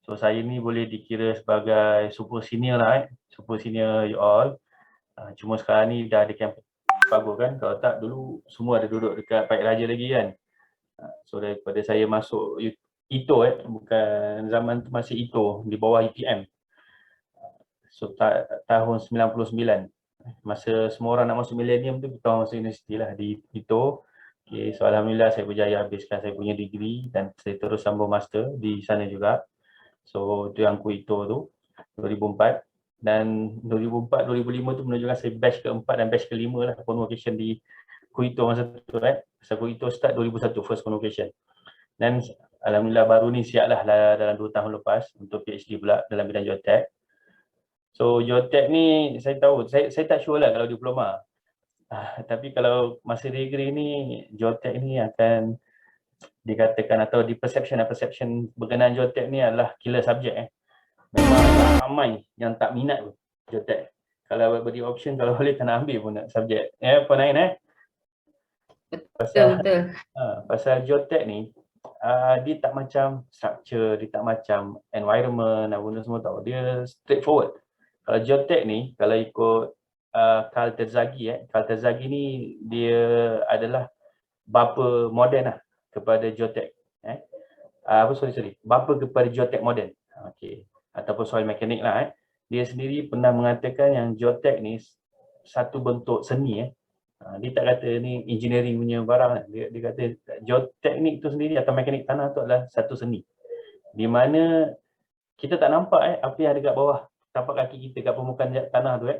So saya ni boleh dikira sebagai super senior lah, super senior you all. Cuma sekarang ni dah ada camp bagus kan. Kalau tak dulu semua ada duduk dekat Paik Raja lagi kan. So daripada saya masuk ITO bukan zaman tu masih ITO di bawah EPM. So tahun 99. Masa semua orang nak masuk millennium tu kita masuk universiti lah di ITO. Okay, so alhamdulillah saya berjaya habiskan saya punya degree dan saya terus sambung master di sana juga. So itu yang ITO tu 2004 dan 2004 2005 tu menunjukkan saya batch keempat dan batch kelima lah convocation di Kuito masa tu Masa Kuito start 2001 first convocation. Dan alhamdulillah baru ni siap lah dalam 2 tahun lepas untuk PhD pula dalam bidang geotek. So geotek ni saya tahu, saya tak sure lah kalau diploma. Tapi kalau masa degree ni geotek ni akan dikatakan atau di perception berkenaan geotek ni adalah killer subject Memang ramai yang tak minat pun geotek. Kalau beri option kalau boleh tak nak ambil pun nak subjek. Puan Ain Betul. Pasal geotek ni dia tak macam structure, dia tak macam environment, benda semua tahu. Dia straightforward. Kalau geotek ni, kalau ikut Carl Terzaghi, Carl Terzaghi ni dia adalah bapa moden lah kepada geotek. Bapa kepada geotek moden. Okey. Ataupun soil mekanik lah. Dia sendiri pernah mengatakan yang geotek ni satu bentuk seni. Dia tak kata ni engineering punya barang. Dia kata geoteknik tu sendiri atau mekanik tanah tu adalah satu seni. Di mana kita tak nampak apa yang ada kat bawah tapak kaki kita kat permukaan tanah tu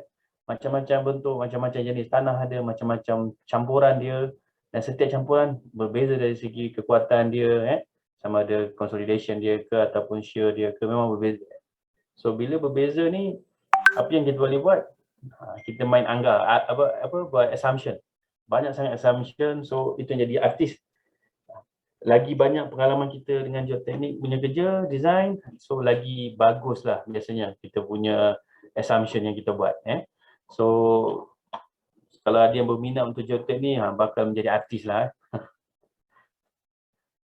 macam-macam bentuk, macam-macam jenis tanah ada, macam-macam campuran dia dan setiap campuran berbeza dari segi kekuatan dia sama ada consolidation dia ke ataupun shear dia ke, memang berbeza. So bila berbeza ni apa yang kita boleh buat? Kita main anggar, buat assumption. Banyak sangat assumption, so itu yang jadi artis. Lagi banyak pengalaman kita dengan geoteknik punya kerja, design, so lagi bagus lah biasanya kita punya assumption yang kita buat. So kalau ada yang berminat untuk geoteknik, bakal menjadi artis lah.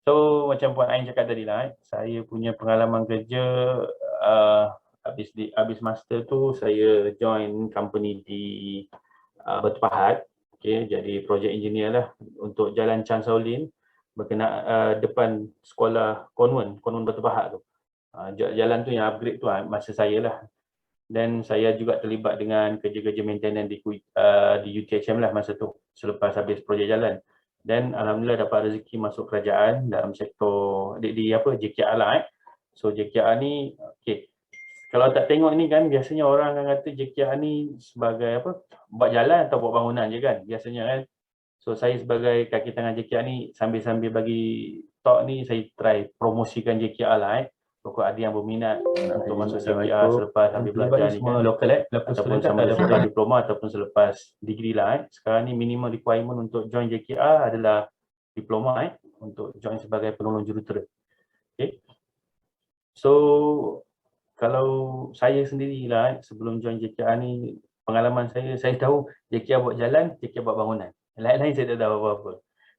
So macam Puan Ain cakap tadi lah, saya punya pengalaman kerja habis master tu saya join company di Batu Pahat, jadi project engineer lah untuk Jalan Chan Shaolin berkenaan depan sekolah Konwen Batu Pahat tu. Jalan tu yang upgrade tu masa saya lah. Dan saya juga terlibat dengan kerja-kerja maintenance di UTHM lah masa tu selepas habis projek jalan. Dan alhamdulillah dapat rezeki masuk kerajaan dalam sektor di JKR lah. So JKR ni kalau tak tengok ni kan biasanya orang akan kata JKR ni sebagai buat jalan atau buat bangunan je kan biasanya kan. So saya sebagai kaki tangan JKR ni sambil-sambil bagi talk ni saya try promosikan JKR lah Pokok ada yang berminat untuk masuk JKR selepas habis belajar ni kan lokal ataupun sama ada selepas diploma ataupun selepas degree lah Sekarang ni minimum requirement untuk join JKR adalah diploma untuk join sebagai penolong jurutera. So kalau saya sendirilah sebelum join JKR ni pengalaman saya tahu JKR buat jalan, JKR buat bangunan. Lain-lain saya tak tahu apa-apa.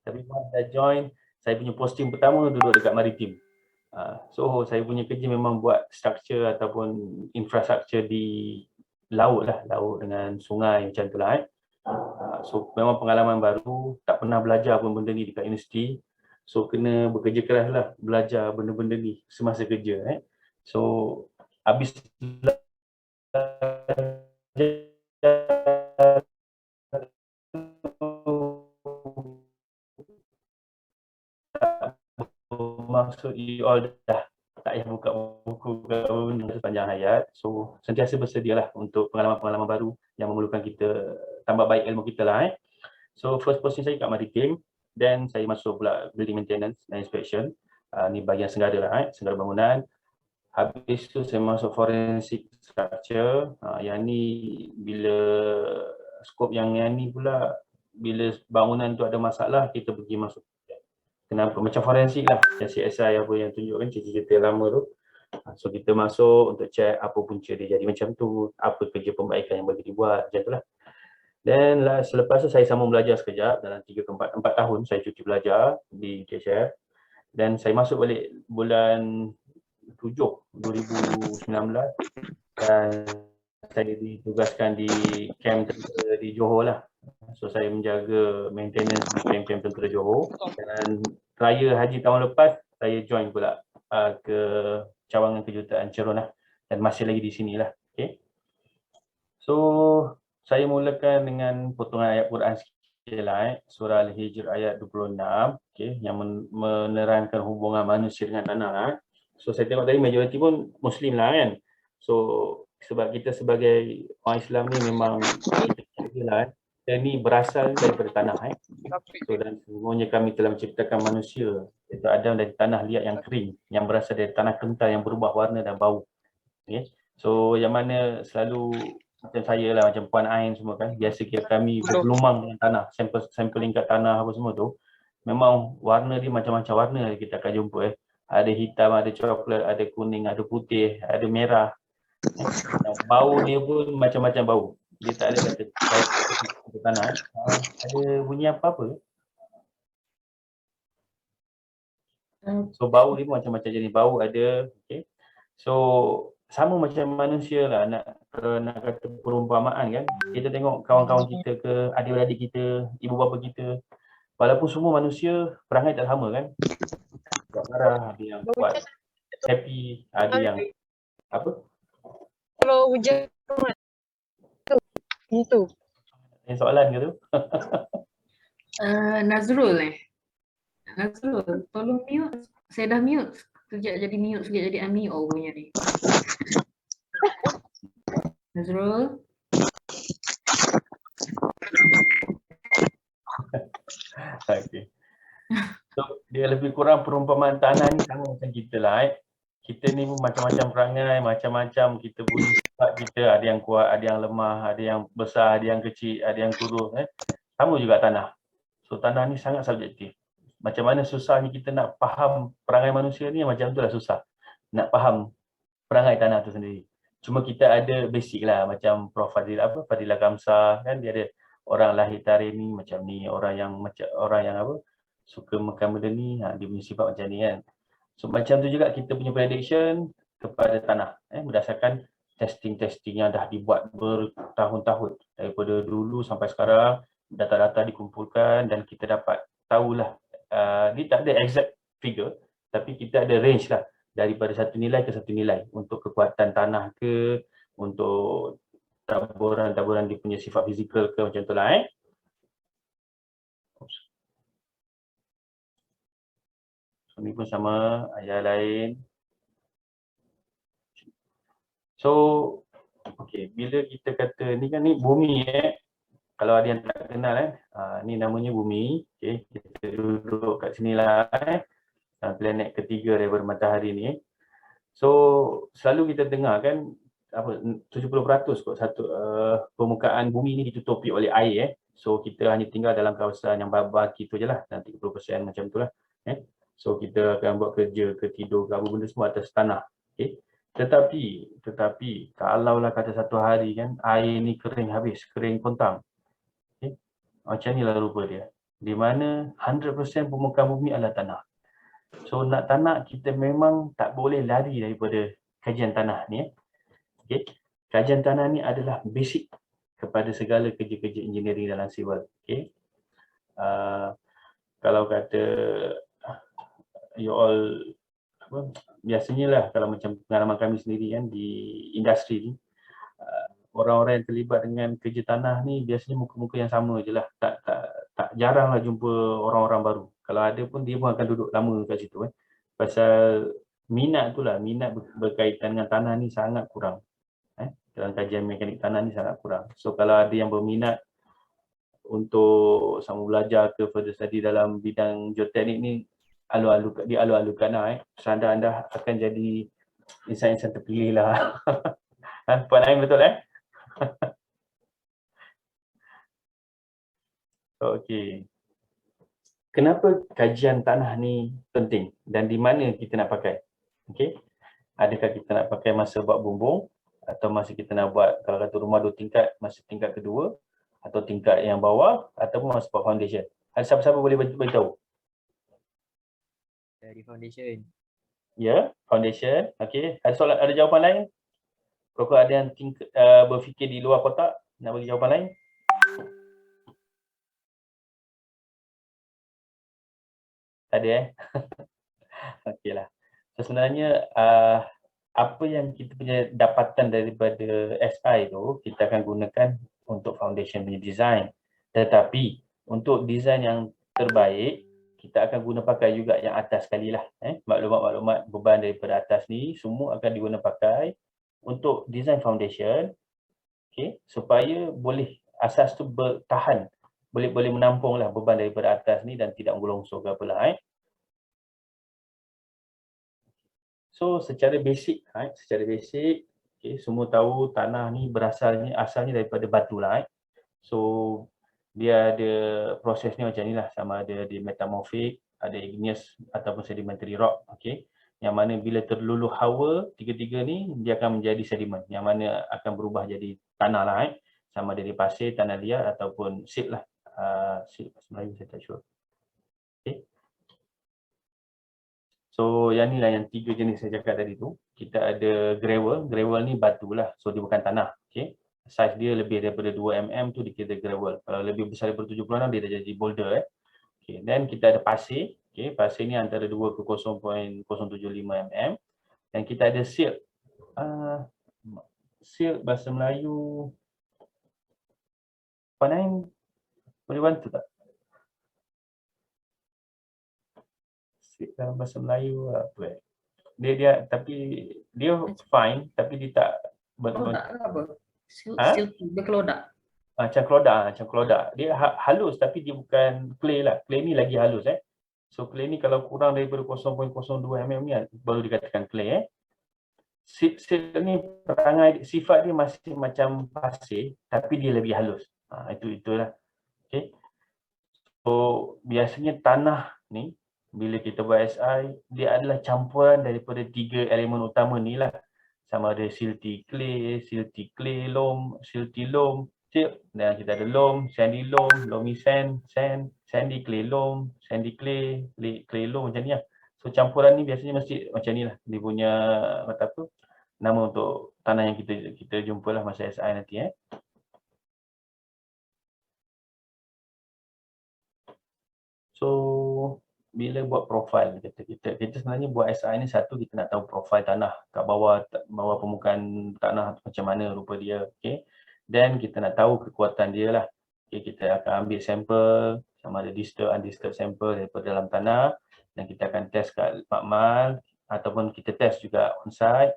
Tapi once saya join, saya punya posting pertama duduk dekat maritim. So saya punya kerja memang buat structure ataupun infrastruktur di laut dengan sungai macam tu lah So memang pengalaman baru, tak pernah belajar pun benda ni dekat universiti. So kena bekerja keras lah belajar benda-benda ni semasa kerja So habis maksud you all dah tak payah buka buku sepanjang hayat. So sentiasa bersedialah untuk pengalaman-pengalaman baru yang memerlukan kita tambah baik ilmu kita lah So first posting saya kat maritim, then saya masuk pula building maintenance dan inspection. Ni bahagian senggara lah senggara bangunan. Habis tu saya masuk forensic structure. Yang ni bila skop yang ni pula bila bangunan tu ada masalah kita pergi masuk kenapa macam forensik lah yang CSI apa yang tunjukkan cerita-cerita lama tu. So kita masuk untuk check apa punca dia jadi macam tu, apa kerja pembaikan yang bagi dibuat macam tu lah. Dan selepas tu saya sambung belajar sekejap dalam 3 ke 4 tahun saya cuti belajar di UTHF dan saya masuk balik bulan 2019 dan saya ditugaskan di kamp tentera di Johor lah. So saya menjaga maintenance di kamp-kamp tentera Johor, dan raya haji tahun lepas saya join pula ke cawangan kejuruteraan Cerun lah, dan masih lagi di sini lah. Okay. So saya mulakan dengan potongan ayat Quran sikit lah, surah Al-Hijr ayat 26, okay, yang menerangkan hubungan manusia dengan tanah lah. So saya tengok tadi majoriti pun Muslim lah kan. So sebab kita sebagai orang Islam ni memang kita lah, kita ni berasal daripada tanah. So dan semuanya kami telah menciptakan manusia, iaitu Adam dari tanah liat yang kering, yang berasal dari tanah kental yang berubah warna dan bau. Okay. So yang mana selalu macam saya lah, macam Puan Ain semua kan, biasa kami bergelumang dengan tanah, sampling kat tanah apa semua tu, memang warna dia macam-macam warna kita akan jumpa. Ada hitam, ada coklat, ada kuning, ada putih, ada merah. Bau dia pun macam-macam bau. Dia tak ada kata tanah. Ada bunyi apa-apa. So bau dia pun macam-macam jenis bau ada. Okay. So sama macam manusia lah, nak kata perumpamaan kan. Kita tengok kawan-kawan kita ke, adik-beradik kita, ibu bapa kita, walaupun semua manusia, perangai tak sama kan. Buat marah, ada yang buat happy, ada yang apa? Kalau hujan itu. Ada soalan ke tu? Nazrul Nazrul, tolong mute. Saya dah mute. Sekejap jadi mute, sekejap jadi unmute punya ni. Nazrul. Okay. So dia lebih kurang perumpamaan tanah ni sama macam kita lah. Kita ni pun macam-macam perangai, macam-macam kita punya sifat kita, ada yang kuat, ada yang lemah, ada yang besar, ada yang kecil, ada yang kurus. Sama juga tanah. So tanah ni sangat subjektif. Macam mana susahnya kita nak faham perangai manusia ni, macam tu lah susah nak faham perangai tanah tu sendiri. Cuma kita ada basic lah, macam Prof Fadilah Kamsah kan, dia ada orang lahir tarikh ni macam ni, orang yang suka makan benda ni, dia punya sifat macam ni kan. So macam tu juga kita punya prediction kepada tanah, berdasarkan testing-testing yang dah dibuat bertahun-tahun, daripada dulu sampai sekarang, data-data dikumpulkan dan kita dapat tahulah, dia tak ada exact figure, tapi kita ada range lah, daripada satu nilai ke satu nilai, untuk kekuatan tanah ke, untuk taburan-taburan dia punya sifat fizikal ke, macam tu lah. So ni pun sama, ayat lain. So, okay, bila kita kata ni kan, ni bumi kalau ada yang tak kenal ni namanya bumi. Okay, kita duduk kat sini lah, planet ketiga daripada matahari ni. So selalu kita dengar kan, 70% kot permukaan bumi ni ditutupi oleh air. So kita hanya tinggal dalam kawasan yang baki tu je lah, dan 30% macam tu lah. So kita akan buat kerja ke tidur ke apa benda semua atas tanah. Okay. Tetapi kalaulah kata satu hari kan, air ni kering habis, kering kontang. Okay. Macam ni lah rupa dia. Di mana 100% permukaan bumi adalah tanah. So nak tak nak, kita memang tak boleh lari daripada kajian tanah ni. Okay. Kajian tanah ni adalah basic kepada segala kerja-kerja engineering dalam civil. Okay. Kalau kata you all biasanya lah, kalau macam pengalaman kami sendiri kan di industri ni, orang-orang yang terlibat dengan kerja tanah ni biasanya muka-muka yang sama je lah. Tak jarang lah jumpa orang-orang baru. Kalau ada pun dia pun akan duduk lama kat situ. Pasal minat tu lah, minat berkaitan dengan tanah ni sangat kurang. Dalam kajian mekanik tanah ni sangat kurang. So kalau ada yang berminat untuk sama belajar ke further study dalam bidang geoteknik ni, dialu-alukan lah. Anda akan jadi insan-insan terpilih lah. Puan Ain betul Okey. Kenapa kajian tanah ni penting dan di mana kita nak pakai? Okey. Adakah kita nak pakai masa buat bumbung, atau masa kita nak buat, kalau kata rumah 2 tingkat, masa tingkat kedua, atau tingkat yang bawah, ataupun masa buat foundation? Ada siapa-siapa boleh beritahu? Dari foundation. Ya, foundation. Okey, ada soalan, ada jawapan lain? Kalau ada yang berfikir di luar kotak, nak bagi jawapan lain? Tak ada Okeylah. So sebenarnya apa yang kita punya dapatan daripada SI tu, kita akan gunakan untuk foundation punya design. Tetapi untuk design yang terbaik, kita akan guna pakai juga yang atas sekali lah. Maklumat-maklumat beban daripada atas ni semua akan diguna pakai untuk design foundation, okay, supaya boleh asas tu bertahan, boleh menampung lah beban daripada atas ni dan tidak menggelongsor ke apalah. So secara basic, okay, semua tahu tanah ni asalnya daripada batu lah. So dia ada prosesnya macam ni lah, sama ada di metamorphic, ada igneous ataupun sedimentary rock, okay. Yang mana bila terluluh hawa, tiga-tiga ni dia akan menjadi sedimen, yang mana akan berubah jadi tanah lah. Sama ada di pasir, tanah liat ataupun silt lah. Silt bahasa Melayu saya tak sure. Okay. So yang ni lah yang 3 jenis saya cakap tadi tu. Kita ada gravel. Gravel ni batu lah. So dia bukan tanah. Okay. Saiz dia lebih daripada 2 mm tu dikira gravel. Kalau lebih besar daripada 76 dia dah jadi boulder. Okay. Then kita ada pasir. Okay. Pasir ni antara 2 ke 0.075 mm. Dan kita ada silt. Silt bahasa Melayu. Panain boleh bantu tak? Silt dalam bahasa Melayu apa? Tapi dia fine, tapi dia tak Kelodak ke apa? Ha? Silky, berkelodak. Macam kelodak. Dia halus tapi dia bukan clay lah. Clay ni lagi halus So clay ni kalau kurang daripada 0.02 mm ni baru dikatakan clay Silt ni sifat dia masih macam pasir tapi dia lebih halus. Itulah. Okay. So biasanya tanah ni bila kita buat SI, dia adalah campuran daripada 3 elemen utama ni lah. Sama ada silty clay loam, silty loam, dan kita ada loam, sandy loam, loamy sand, sandy clay loam, sandy clay, clay loam macam ni lah. So campuran ni biasanya mesti macam ni lah. Dia punya nama untuk tanah yang kita jumpa lah masa SI nanti So bila buat profil kita sebenarnya buat SI ni satu, kita nak tahu profil tanah kat bawah permukaan tanah macam mana rupa dia, okey. Dan kita nak tahu kekuatan dia lah. Okay, kita akan ambil sampel sama ada disturbed undisturbed sampel daripada dalam tanah dan kita akan test kat makmal ataupun kita test juga on site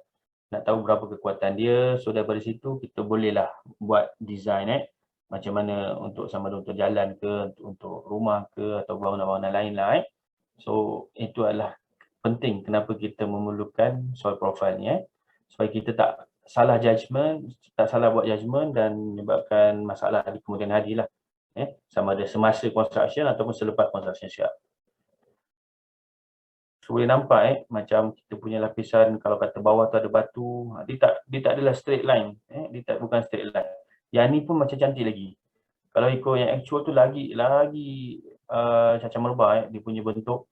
nak tahu berapa kekuatan dia. So daripada situ kita bolehlah buat design macam mana untuk sama ada untuk jalan ke, untuk rumah ke atau bangunan-bangunan lain lah So itu adalah penting kenapa kita memerlukan soil profile ni supaya kita tak salah buat judgement dan menyebabkan masalah di kemudian hari lah sama ada semasa construction ataupun selepas construction siap. So boleh nampak macam kita punya lapisan kalau kata bawah tu ada batu, dia tak adalah straight line bukan straight line. Yang ni pun macam cantik lagi. Kalau ikut yang actual tu lagi macam merbah dia punya bentuk.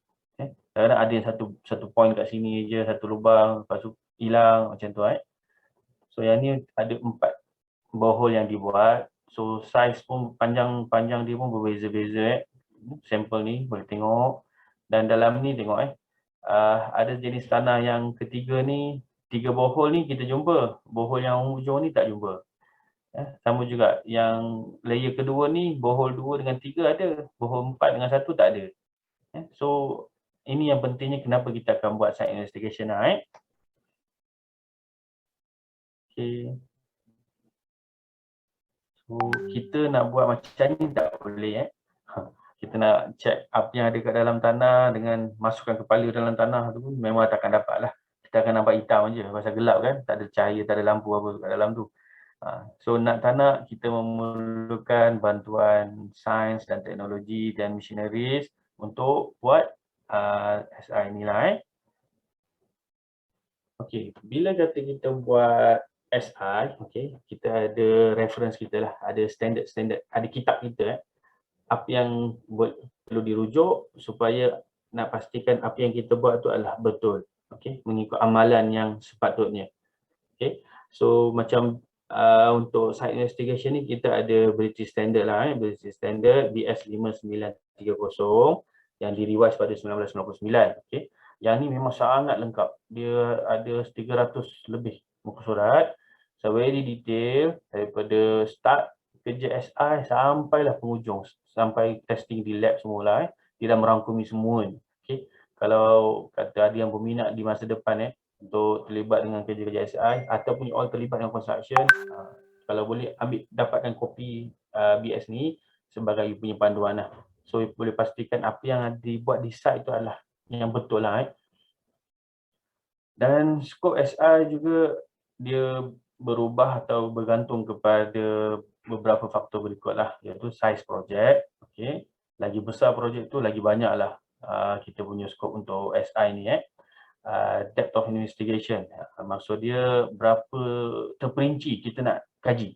Kadang-kadang ada yang satu point kat sini je, satu lubang, lepas tu hilang macam tu So yang ni ada 4 borehole yang dibuat. So saiz pun panjang dia pun berbeza-beza sampel ni boleh tengok. Dan dalam ni tengok ada jenis tanah yang ketiga ni, 3 borehole ni kita jumpa. Borehole yang hujung ni tak jumpa. Sama juga yang layer kedua ni, borehole 2 dengan 3 ada, borehole 4 dengan 1 tak ada. So ini yang pentingnya kenapa kita akan buat site investigation lah Okay. So kita nak buat macam ni tak boleh Kita nak check apa yang ada kat dalam tanah dengan masukkan kepala dalam tanah tu pun memang takkan dapat lah. Kita akan nampak hitam je pasal gelap kan, tak ada cahaya, tak ada lampu apa kat dalam tu. So nak tak nak kita memerlukan bantuan sains dan teknologi dan machineries untuk buat SI ni lah Okay, bila kata kita buat SI, okay, kita ada reference kita lah, ada standard, ada kitab kita apa yang perlu dirujuk supaya nak pastikan apa yang kita buat tu adalah betul. okey, mengikut amalan yang sepatutnya. Okey. So macam untuk site investigation ni kita ada British Standard lah, British Standard BS 5930 yang diriwais pada 1999. Okey. Yang ni memang sangat lengkap. Dia ada 300 lebih muka surat. So very detail daripada start kerja SI sampailah penghujung, sampai testing di lab semualah. Dia dah merangkumi semua ni. Okey. Kalau kata ada yang berminat di masa depan untuk terlibat dengan kerja-kerja SI ataupun all terlibat dengan construction, kalau boleh dapatkan kopi BS ni sebagai punya panduan lah. So boleh pastikan apa yang dibuat di site itu adalah yang betul lah. Dan skop SI juga dia berubah atau bergantung kepada beberapa faktor berikut lah, iaitu size projek. Okay. Lagi besar projek tu lagi banyak lah kita punya skop untuk SI ni. Depth of investigation, maksud dia berapa terperinci kita nak kaji,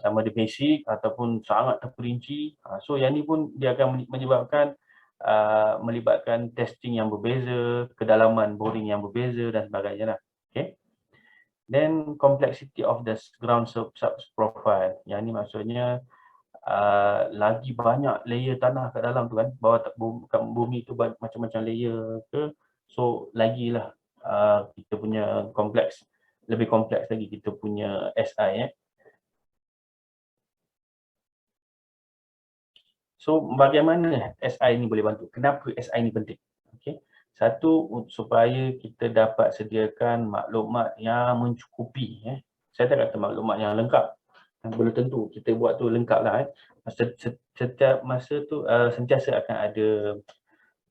sama ada basic ataupun sangat terperinci. So yang ni pun dia akan menyebabkan melibatkan testing yang berbeza, kedalaman boring yang berbeza dan sebagainya lah. Okay. Then complexity of the ground subsurface profile, yang ni maksudnya lagi banyak layer tanah kat dalam tu kan, bawah bumi tu macam-macam layer ke. So lagilah kita punya lebih kompleks lagi kita punya SI. So bagaimana SI ni boleh bantu? Kenapa SI ni penting? Okay. Satu, supaya kita dapat sediakan maklumat yang mencukupi. Saya tak kata maklumat yang lengkap. Belum tentu kita buat tu lengkap lah. Setiap masa tu sentiasa akan ada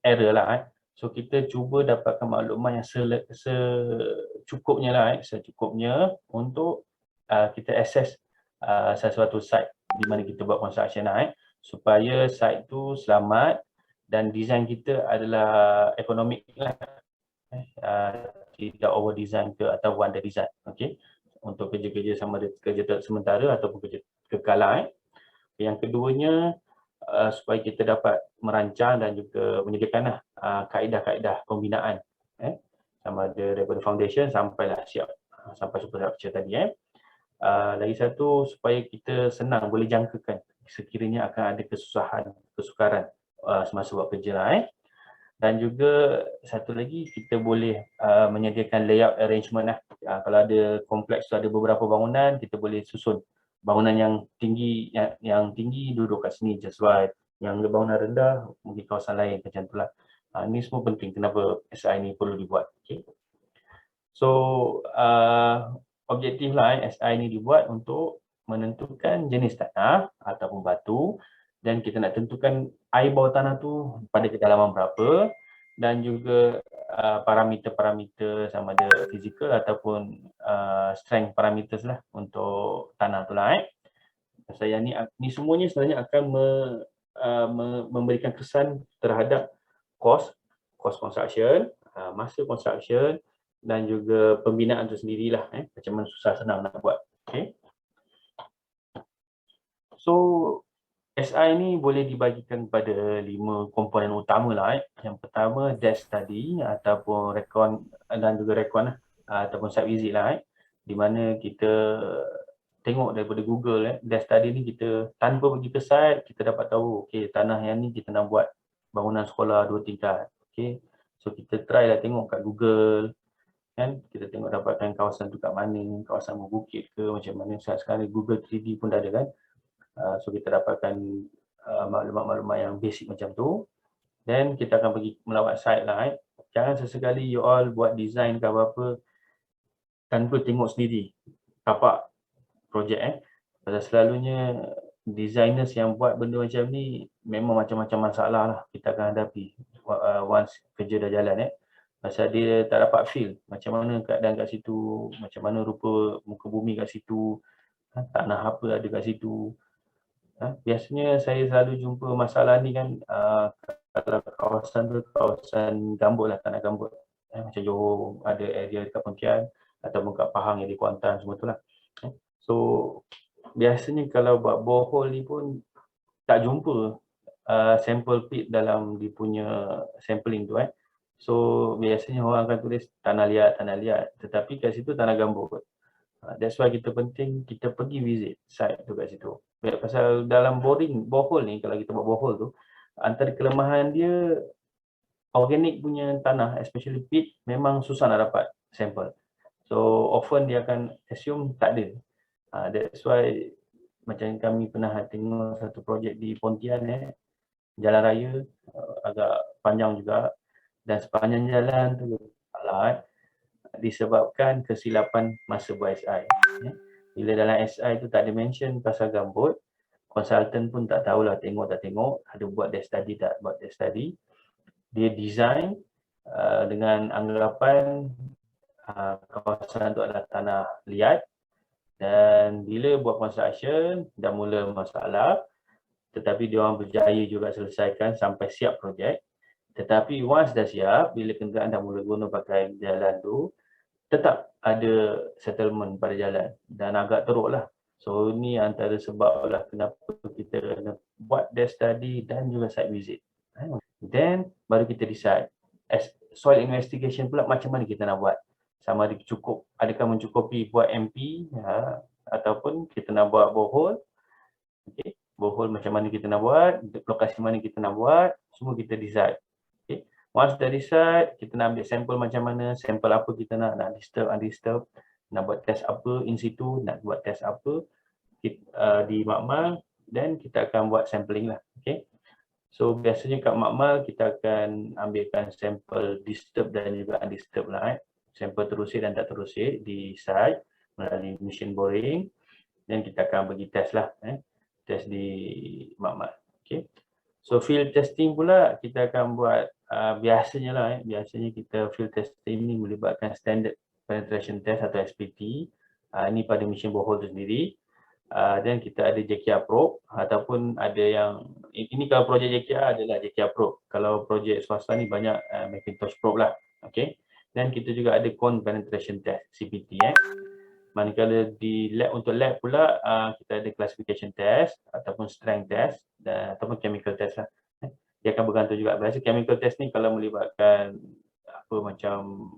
error lah. So kita cuba dapatkan maklumat yang secukupnya lah, secukupnya untuk kita access sesuatu site di mana kita buat construction lah, supaya site tu selamat dan design kita adalah ekonomik lah, tidak over design ke atau under design. Okey, untuk kerja-kerja sama ada kerja sementara ataupun kerja kekal lah. Yang keduanya, supaya kita dapat merancang dan juga menyediakan kaedah-kaedah pembinaan, sama ada daripada foundation sampailah siap sampai superstructure tadi. Lagi satu, supaya kita senang boleh jangkakan sekiranya akan ada kesukaran semasa buat kerja lah. Dan juga satu lagi, kita boleh menyediakan layout arrangement lah. Kalau ada kompleks tu ada beberapa bangunan, kita boleh susun bangunan yang tinggi duduk kat sini just right, yang bangunan rendah mungkin kawasan lain macam itulah. Ini semua penting kenapa SI ni perlu dibuat. Okay. So objektif lah SI ni dibuat untuk menentukan jenis tanah ataupun batu, dan kita nak tentukan air bawah tanah tu pada kedalaman berapa, dan juga parameter-parameter sama ada fizikal ataupun strength parameters lah untuk tanah tu lah. Saya ni semuanya sebenarnya akan memberikan kesan terhadap cost construction, masa construction dan juga pembinaan tu sendirilah, macam mana susah senang nak buat. Okay. So SI ni boleh dibagikan kepada 5 komponen utama lah. Yang pertama, desk study ataupun recon dan juga recon ataupun site visit lah. Di mana kita tengok daripada Google, desk study ni kita tanpa pergi ke site, kita dapat tahu okay, tanah yang ni kita nak buat bangunan sekolah 2 tingkat. Okay. So kita try lah tengok kat Google, kan, kita tengok dapatkan kawasan tu kat mana, kawasan berbukit ke macam mana. Sekarang Google 3D pun dah ada kan. So kita dapatkan maklumat-maklumat yang basic macam tu. Dan kita akan pergi melawat site lah. Jangan sesekali you all buat design ke apa-apa tanpa tengok sendiri tapak projek. Pasal selalunya designers yang buat benda macam ni memang macam-macam masalah lah kita akan hadapi once kerja dah jalan. Pasal dia tak dapat feel macam mana keadaan kat situ, macam mana rupa muka bumi kat situ, tanah apa ada kat situ. Biasanya saya selalu jumpa masalah ni kan, kalau kawasan tu kawasan gambut lah, tanah gambut. Macam Johor ada area dekat Pontian ataupun kat Pahang yang di Kuantan semua tu lah. So biasanya kalau buat borehole ni pun tak jumpa sample pit dalam dia punya sampling tu. So biasanya orang akan tulis tanah liat, tetapi kat situ tanah gambut. That's why kita penting kita pergi visit site tu kat situ. Pasal dalam borehole ni, kalau kita buat borehole tu, antara kelemahan dia organik punya tanah, especially peat, memang susah nak dapat sampel. So often dia akan assume tak ada. That's why macam kami pernah tengok satu projek di Pontian, jalan raya agak panjang juga, dan sepanjang jalan tu salah disebabkan kesilapan masa buat SI. Bila dalam SI tu tak ada mention pasal gambut, konsultan pun tak tahulah tengok tak tengok, ada buat desk study tak buat desk study. Dia design dengan anggapan kawasan tu adalah tanah liat, dan bila buat construction dah mula masalah, tetapi dia orang berjaya juga selesaikan sampai siap projek. Tetapi once dah siap, bila kenderaan dah mula guna pakai jalan tu, tetap ada settlement pada jalan dan agak teruk lah. So ni antara sebab lah kenapa kita kena buat desk study dan juga site visit. Then baru kita decide soil investigation pula macam mana kita nak buat. Sama ada adakah mencukupi buat MP ataupun kita nak buat borehole. Okay. Borehole macam mana kita nak buat, lokasi mana kita nak buat, semua kita decide. Okay. Once dah decide, kita nak ambil sampel macam mana, sampel apa kita nak disturb, undisturb, nak buat test apa in situ, nak buat test apa di makmal, dan kita akan buat sampling lah. Okay. So biasanya kat makmal kita akan ambilkan sampel disturb dan juga undisturb lah. Sampel terusik dan tak terusik di site melalui machine boring, dan kita akan bagi test lah, test di makmal. Okay. So field testing pula kita akan buat biasanya lah, biasanya kita field testing ni melibatkan standard penetration test atau SPT. Ini pada machine borehole tu sendiri. Dan kita ada JKR probe, ataupun ada yang ini kalau projek JKR adalah JKR probe. Kalau projek swasta ni banyak Macintosh probe lah. Okay. Dan kita juga ada cone penetration test CPT. Manakala di lab, untuk lab pula kita ada classification test ataupun strength test ataupun chemical test lah. Dia akan bergantung juga. Biasa chemical test ni kalau melibatkan apa macam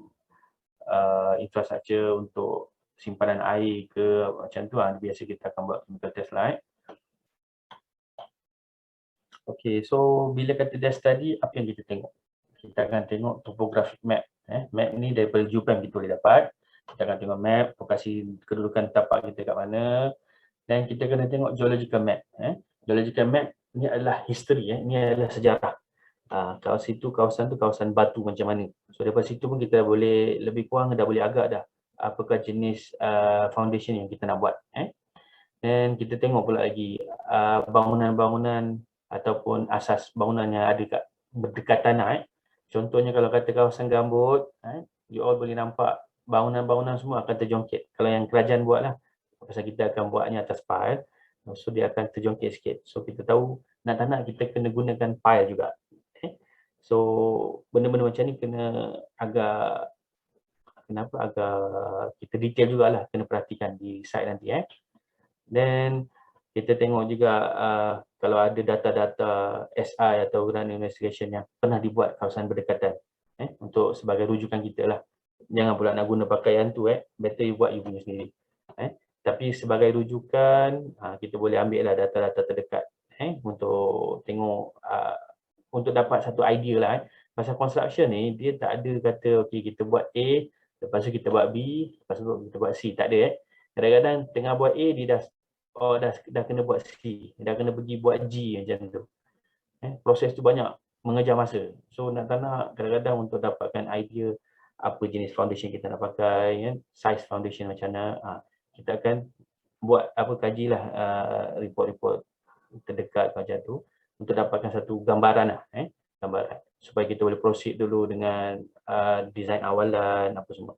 infrastruktur untuk simpanan air ke macam tu, biasa kita akan buat chemical test lah. Okay, so bila kata desk study, apa yang kita tengok? Kita akan tengok topographic map. Map ni daripada Jupam kita boleh dapat. Kita akan tengok map, lokasi kedudukan tapak kita kat mana, dan kita kena tengok geological map. Geological map ni adalah history, ni adalah sejarah. Kawasan tu kawasan batu macam mana. So daripada situ pun kita boleh lebih kurang dah boleh agak dah apakah jenis foundation yang kita nak buat. Dan kita tengok pula lagi bangunan-bangunan ataupun asas bangunan yang ada kat berdekat tanah. Contohnya kalau kata kawasan gambut, you all boleh nampak bangunan-bangunan semua akan terjongkit. Kalau yang kerajaan buat lah, pasal kita akan buatnya atas pile, so dia akan terjongkit sikit. So kita tahu nak tak nak kita kena gunakan pile juga. So benda-benda macam ni kena agak kita detail jugalah, kena perhatikan di site nanti. Dan kita tengok juga kalau ada data-data SI atau ground investigation yang pernah dibuat kawasan berdekatan, untuk sebagai rujukan kita lah. Jangan pula nak guna pakaian tu, better you buat you punya sendiri. Tapi sebagai rujukan, kita boleh ambil lah data-data terdekat untuk tengok, untuk dapat satu idea lah. Pasal construction ni, dia tak ada kata, okay, kita buat A, lepas tu kita buat B, lepas tu kita buat C. Tak ada. Kadang-kadang tengah buat A, dia dah kena buat C. Dah kena pergi buat G macam tu. Proses tu banyak, mengejar masa. So nak tak nak, kadang-kadang untuk dapatkan idea apa jenis foundation kita nak pakai, size foundation macam mana, kita akan buat kajilah report-report terdekat macam tu untuk dapatkan satu gambaran lah, gambaran supaya kita boleh proceed dulu dengan design awalan apa semua.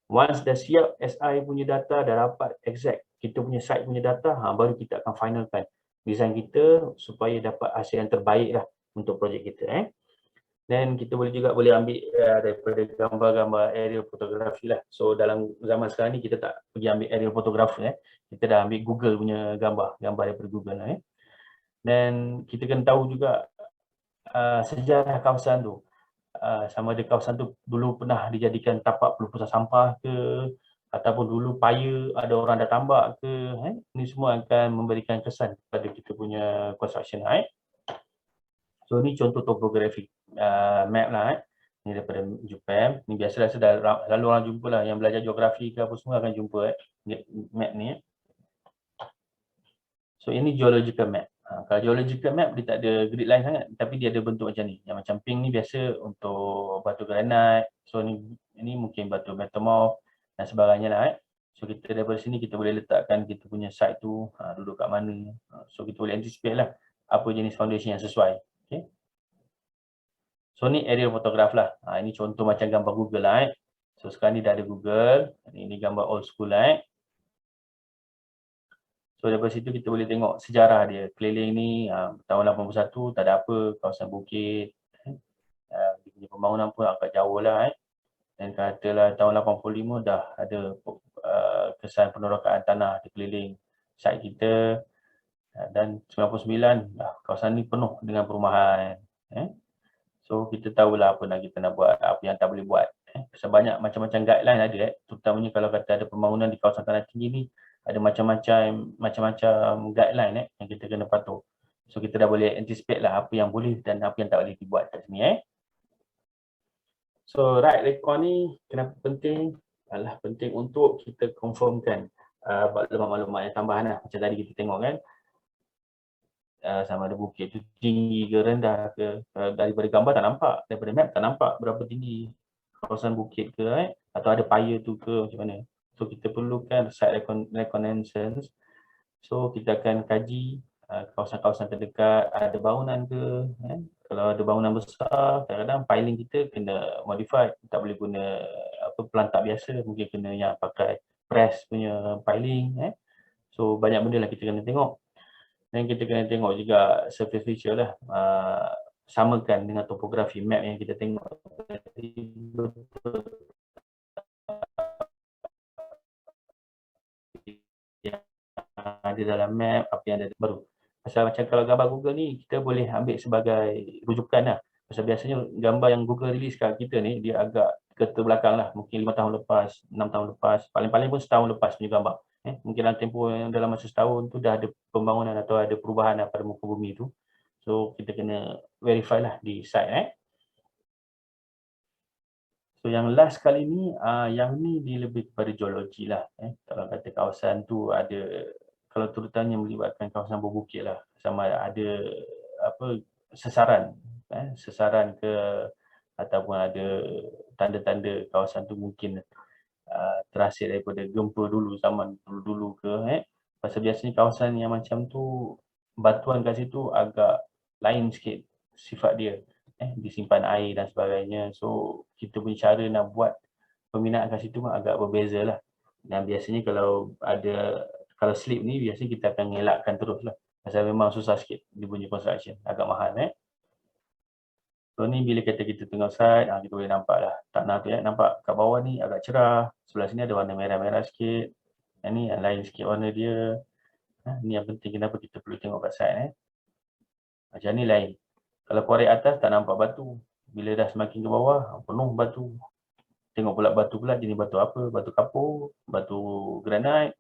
Once dah siap SI punya data, dah dapat exact kita punya site punya data, baru kita akan finalkan design kita supaya dapat hasil yang terbaik lah untuk projek kita. Dan kita juga boleh ambil daripada gambar-gambar aerial fotografi lah. So dalam zaman sekarang ni kita tak pergi ambil aerial fotografi, kita dah ambil Google punya gambar daripada Google lah. Dan kita kena tahu juga sejarah kawasan tu. sama ada kawasan tu dulu pernah dijadikan tapak pelupusan sampah ke, ataupun dulu paya ada orang dah tambak ke, ni semua akan memberikan kesan kepada kita punya construction. So ni contoh topografi map lah. Ni daripada Japan. Ni biasalah selalu orang jumpa lah, yang belajar geografi ke apa semua akan jumpa map ni. So ini geological map. Kalau geological map dia tak ada grid line sangat, tapi dia ada bentuk macam ni. Yang macam pink ni biasa untuk batu granite. So ini mungkin batu metamorph dan sebagainya lah. So kita daripada sini kita boleh letakkan kita punya site tu duduk kat mana. So kita boleh anticipate lah apa jenis foundation yang sesuai. Okay. So ni aerial photograph lah. Ini contoh macam gambar Google lah. So sekarang ni dah ada Google. Ini gambar old school lah. So daripada situ kita boleh tengok sejarah dia. Keliling ni tahun 81 tak ada apa, kawasan bukit. Dia punya pembangunan pun agak jauh lah. Dan katalah tahun 85 dah ada kesan penorokaan tanah di keliling site kita. Dan 99 kawasan ni penuh dengan perumahan. So kita tahulah apa nak kita nak buat, apa yang tak boleh buat. Pasal banyak macam-macam guideline ada. Terutamanya kalau kata ada pembangunan di kawasan tanah tinggi ni, ada macam-macam guideline yang kita kena patuh. So kita dah boleh anticipate lah apa yang boleh dan apa yang tak boleh dibuat kat sini. So right record ni kenapa penting? Adalah penting untuk kita confirmkan maklumat-maklumat yang tambahan lah. Macam tadi kita tengok kan, sama ada bukit tu tinggi ke rendah ke, daripada gambar tak nampak, daripada map tak nampak berapa tinggi kawasan bukit ke, atau ada paya tu ke macam mana. So kita perlukan site reconnaissance. So kita akan kaji kawasan-kawasan terdekat ada bangunan ke. Kalau ada bangunan besar, kadang-kadang piling kita kena modify, tak boleh guna pelantak biasa, mungkin kena yang pakai press punya piling. So banyak benda lah kita kena tengok. Dan kita kena tengok juga surface feature lah, samakan dengan topografi map yang kita tengok tadi, yang ada dalam map, apa yang ada baru. Pasal macam kalau gambar Google ni, kita boleh ambil sebagai rujukan lah. Pasal biasanya gambar yang Google release kat kita ni, dia agak keterbelakang lah. Mungkin 5 tahun lepas, 6 tahun lepas, paling-paling pun setahun lepas punya gambar. Mungkin dalam tempoh yang dalam masa setahun tu dah ada pembangunan atau ada perubahan pada muka bumi tu. So kita kena verify lah di site. So yang last kali ni, yang ni dia lebih kepada geologi lah. Kalau kata kawasan tu ada, kalau terutamanya melibatkan kawasan berbukit lah, sama ada apa sesaran, sesaran ke, ataupun ada tanda-tanda kawasan tu mungkin terhasil daripada gempa dulu, zaman dulu ke. Pasal biasanya kawasan yang macam tu, batuan kat situ agak lain sikit sifat dia. Disimpan air dan sebagainya. So kita punya cara nak buat pembinaan kat situ agak berbeza lah. Dan biasanya kalau slip ni, biasanya kita akan ngelakkan terus lah. Pasal memang susah sikit dia punya construction, agak mahal. So ni bila kita tengok site, kita boleh nampak lah tanah tu nampak kat bawah ni agak cerah. Sebelah sini ada warna merah-merah sikit. Yang ni yang lain sikit warna dia. Ni yang penting kenapa kita perlu tengok kat site. Macam ni lain. Kalau korek atas tak nampak batu. Bila dah semakin ke bawah, penuh batu. Tengok pula batu pula, jenis batu apa? Batu kapur, batu granite.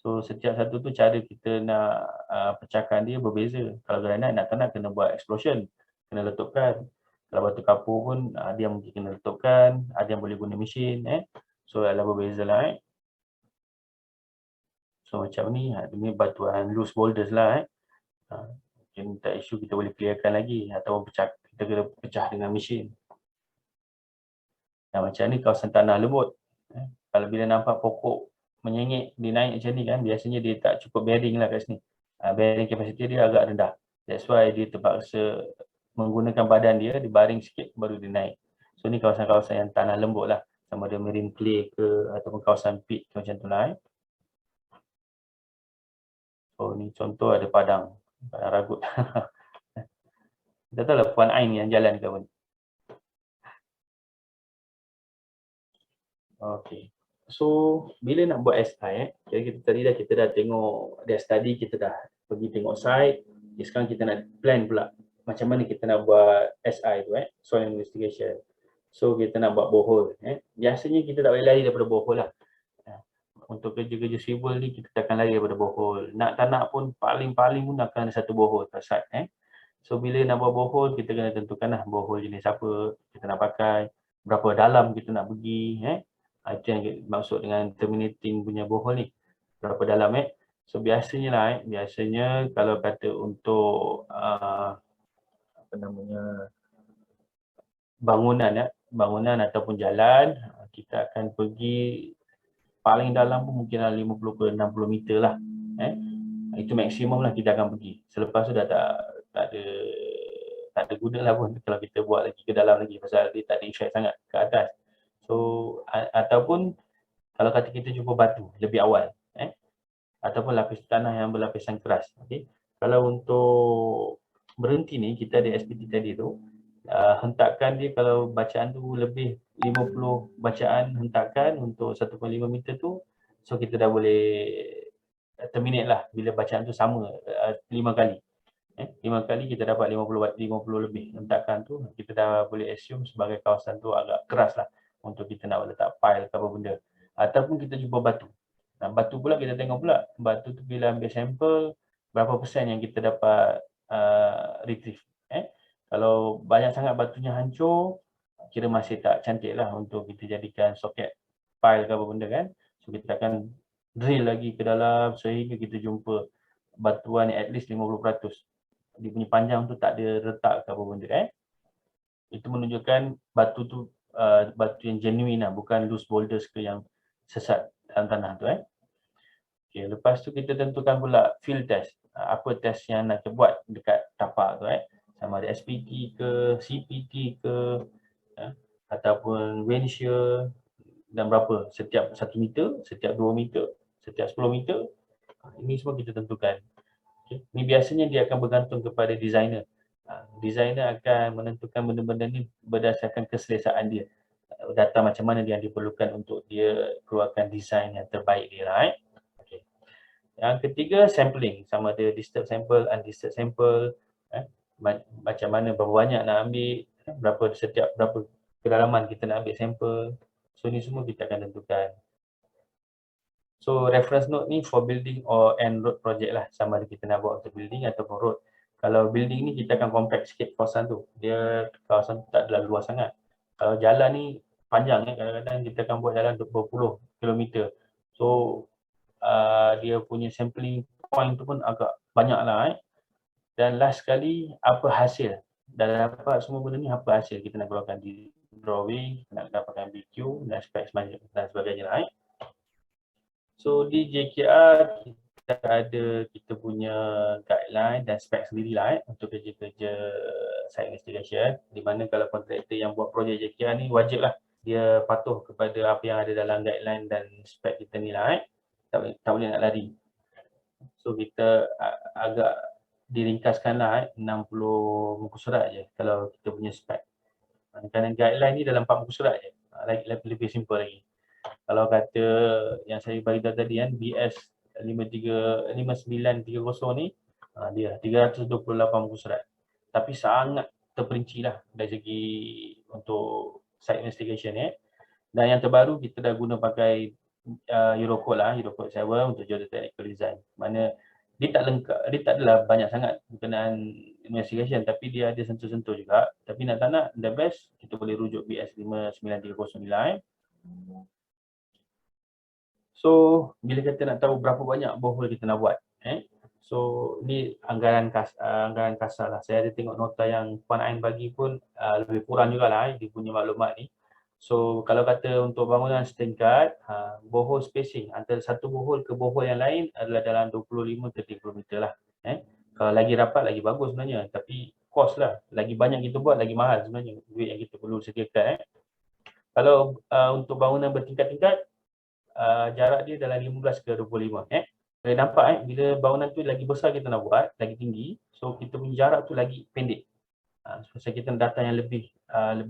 So setiap satu tu cara kita nak pecahkan dia berbeza. Kalau granite nak kena buat explosion, kena letupkan. Kalau batu kapur pun ada yang mungkin kena letupkan, ada yang boleh guna mesin. So adalah berbeza lah. So macam ni, ini batuan loose boulders lah. Mungkin tak isu, kita boleh clearkan lagi atau kita kena pecah dengan mesin. Macam ni kawasan tanah lembut. Kalau bila nampak pokok menyengit, dia naik macam ni kan, biasanya dia tak cukup bearing lah kat sini. Bearing capacity dia agak rendah. That's why dia terpaksa menggunakan badan dia, dibaring sikit baru dia naik. So ni kawasan-kawasan yang tanah lembut lah. Sama ada marine clay ke ataupun kawasan pit macam tu lah. So ni contoh ada padang ragut. Kita tahu lah Puan Ain yang jalan ke mana. Okay. So bila nak buat SI, kita dah tengok, dah study, kita dah pergi tengok site. Sekarang kita nak plan pula macam mana kita nak buat SI tu, soil investigation. So kita nak buat borehole. Biasanya kita tak boleh lari daripada borehole lah. Untuk kerja-kerja civil ni kita takkan lari daripada borehole. Nak tak nak pun paling-paling pun akan ada satu borehole kat site. So bila nak buat borehole, kita kena tentukanlah borehole jenis apa kita nak pakai, berapa dalam kita nak pergi. Itu yang maksud dengan terminating punya borehole ni. Berapa dalam. So biasanya lah, biasanya kalau kata untuk apa namanya, bangunan ataupun jalan, kita akan pergi paling dalam pun mungkin 50 ke 60 meter lah. Itu maksimum lah kita akan pergi. Selepas tu dah tak ada guna lah pun kalau kita buat lagi ke dalam lagi, pasal dia tak ada effect sangat ke atas. So ataupun kalau kata kita jumpa batu lebih awal, ataupun lapis tanah yang berlapisan keras. Okay. Kalau untuk berhenti ni, kita ada SPT tadi tu, hentakan dia kalau bacaan tu lebih 50 bacaan hentakan untuk 1.5 meter tu, so kita dah boleh terminate lah bila bacaan tu sama 5 kali. 5 kali kita dapat 50 lebih hentakan tu, kita dah boleh assume sebagai kawasan tu agak keras lah untuk kita nak letak pile ke apa benda. Ataupun kita jumpa batu. Batu pula kita tengok pula, batu tu bila ambil sampel, berapa persen yang kita dapat retrieve. Kalau banyak sangat batunya hancur, kira masih tak cantik lah untuk kita jadikan soket pile ke apa benda kan. So kita akan drill lagi ke dalam sehingga kita jumpa batuan yang at least 50%. Dia punya panjang tu tak ada retak ke apa benda. Itu menunjukkan batu tu batu yang genuine lah, bukan loose boulders ke yang sesat dalam tanah tu. Okay, lepas tu kita tentukan pula field test. Apa test yang nak kita buat dekat tapak tu. Sama ada SPT ke, CPT ke, ataupun wind shear, dan berapa setiap 1 meter, setiap 2 meter, setiap 10 meter. Ini semua kita tentukan. Okay. Ini biasanya dia akan bergantung kepada designer. Designer akan menentukan benda-benda ni berdasarkan keselesaan dia. Data macam mana yang diperlukan untuk dia keluarkan design yang terbaik dia lah. Okay. Yang ketiga, sampling. Sama ada disturbed sample, undisturbed sample. Macam mana, berapa banyak nak ambil, berapa kedalaman kita nak ambil sampel. So ni semua kita akan tentukan. So reference note ni for building or and road project lah, sama ada kita nak buat untuk building ataupun road. Kalau building ni kita akan compact sikit kawasan tu. Dia kawasan tu tak adalah luas sangat. Kalau jalan ni panjang, kadang-kadang kita akan buat jalan berpuluh kilometer. So dia punya sampling point tu pun agak banyak lah. Dan last sekali, apa hasil? Dah dapat semua benda ni, apa hasil kita nak keluarkan di drawing, nak dapatkan BQ dan spek dan sebagainya lah. So di JKR kita punya guideline dan spek sendirilah untuk kerja-kerja site investigation, di mana kalau kontraktor yang buat projek JKR ni wajiblah dia patuh kepada apa yang ada dalam guideline dan spek kita ni lah. Tak boleh nak lari. So kita agak diringkaskanlah 60 muka surat je kalau kita punya spek. Kerana guideline ni dalam 4 muka surat je. Lebih simple lagi. Kalau kata yang saya bagi tahu tadi kan, BS 5930 ni, dia 328 muka surat. Tapi sangat terperinci lah dari segi untuk site investigation . Dan yang terbaru kita dah guna pakai Eurocode lah, Eurocode 7 untuk geotechnical design. Mana dia tak lengkap, dia tak adalah banyak sangat berkenaan investigation, tapi dia ada sentuh-sentuh juga. Tapi nak tak nak, the best kita boleh rujuk BS 59309. So bila kita nak tahu berapa banyak borehole kita nak buat, so ni anggaran kasar lah. Saya ada tengok nota yang Puan Ain bagi pun lebih kurang jugalah dia punya maklumat ni. So kalau kata untuk bangunan setingkat, borehole spacing antara satu borehole ke borehole yang lain adalah dalam 25 ke 30 meter lah. Kalau lagi rapat lagi bagus sebenarnya, tapi kos lah. Lagi banyak kita buat lagi mahal sebenarnya duit yang kita perlu sediakan. Kalau untuk bangunan bertingkat-tingkat, jarak dia dalam 15 ke 25. Boleh nampak bila bangunan tu lagi besar kita nak buat, lagi tinggi, so kita punya jarak tu lagi pendek. So kita nak data yang lebih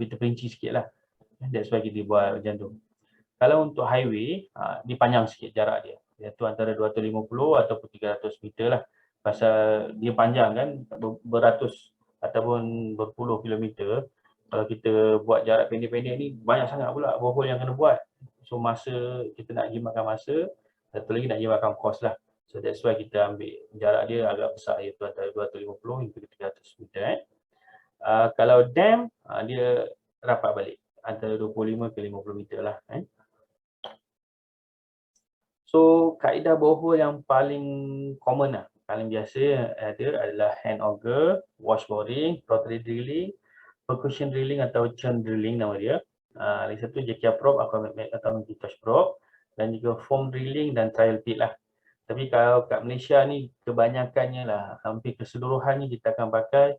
terperinci sikit lah. That's why kita buat macam tu. Kalau untuk highway, dia panjang sikit jarak dia. Iaitu antara 250 ataupun 300 meter lah. Pasal dia panjang kan, beratus ataupun berpuluh kilometer, kalau kita buat jarak pendek-pendek ni banyak sangat pula borehole yang kena buat. So masa kita nak jimatkan masa, satu lagi nak jimatkan kos lah. So that's why kita ambil jarak dia agak besar, iaitu antara 250 hingga 300 meter. Kalau dam, dia rapat balik antara 25 ke 50 meter lah. So kaedah borehole yang paling common lah, paling biasa ada adalah hand auger, wash boring, rotary drilling, percussion drilling atau churn drilling nama dia. Lagi satu jackia probe atau McIntosh probe, dan juga foam drilling dan trial pit lah. Tapi kalau kat Malaysia ni kebanyakannya lah, hampir keseluruhannya kita akan pakai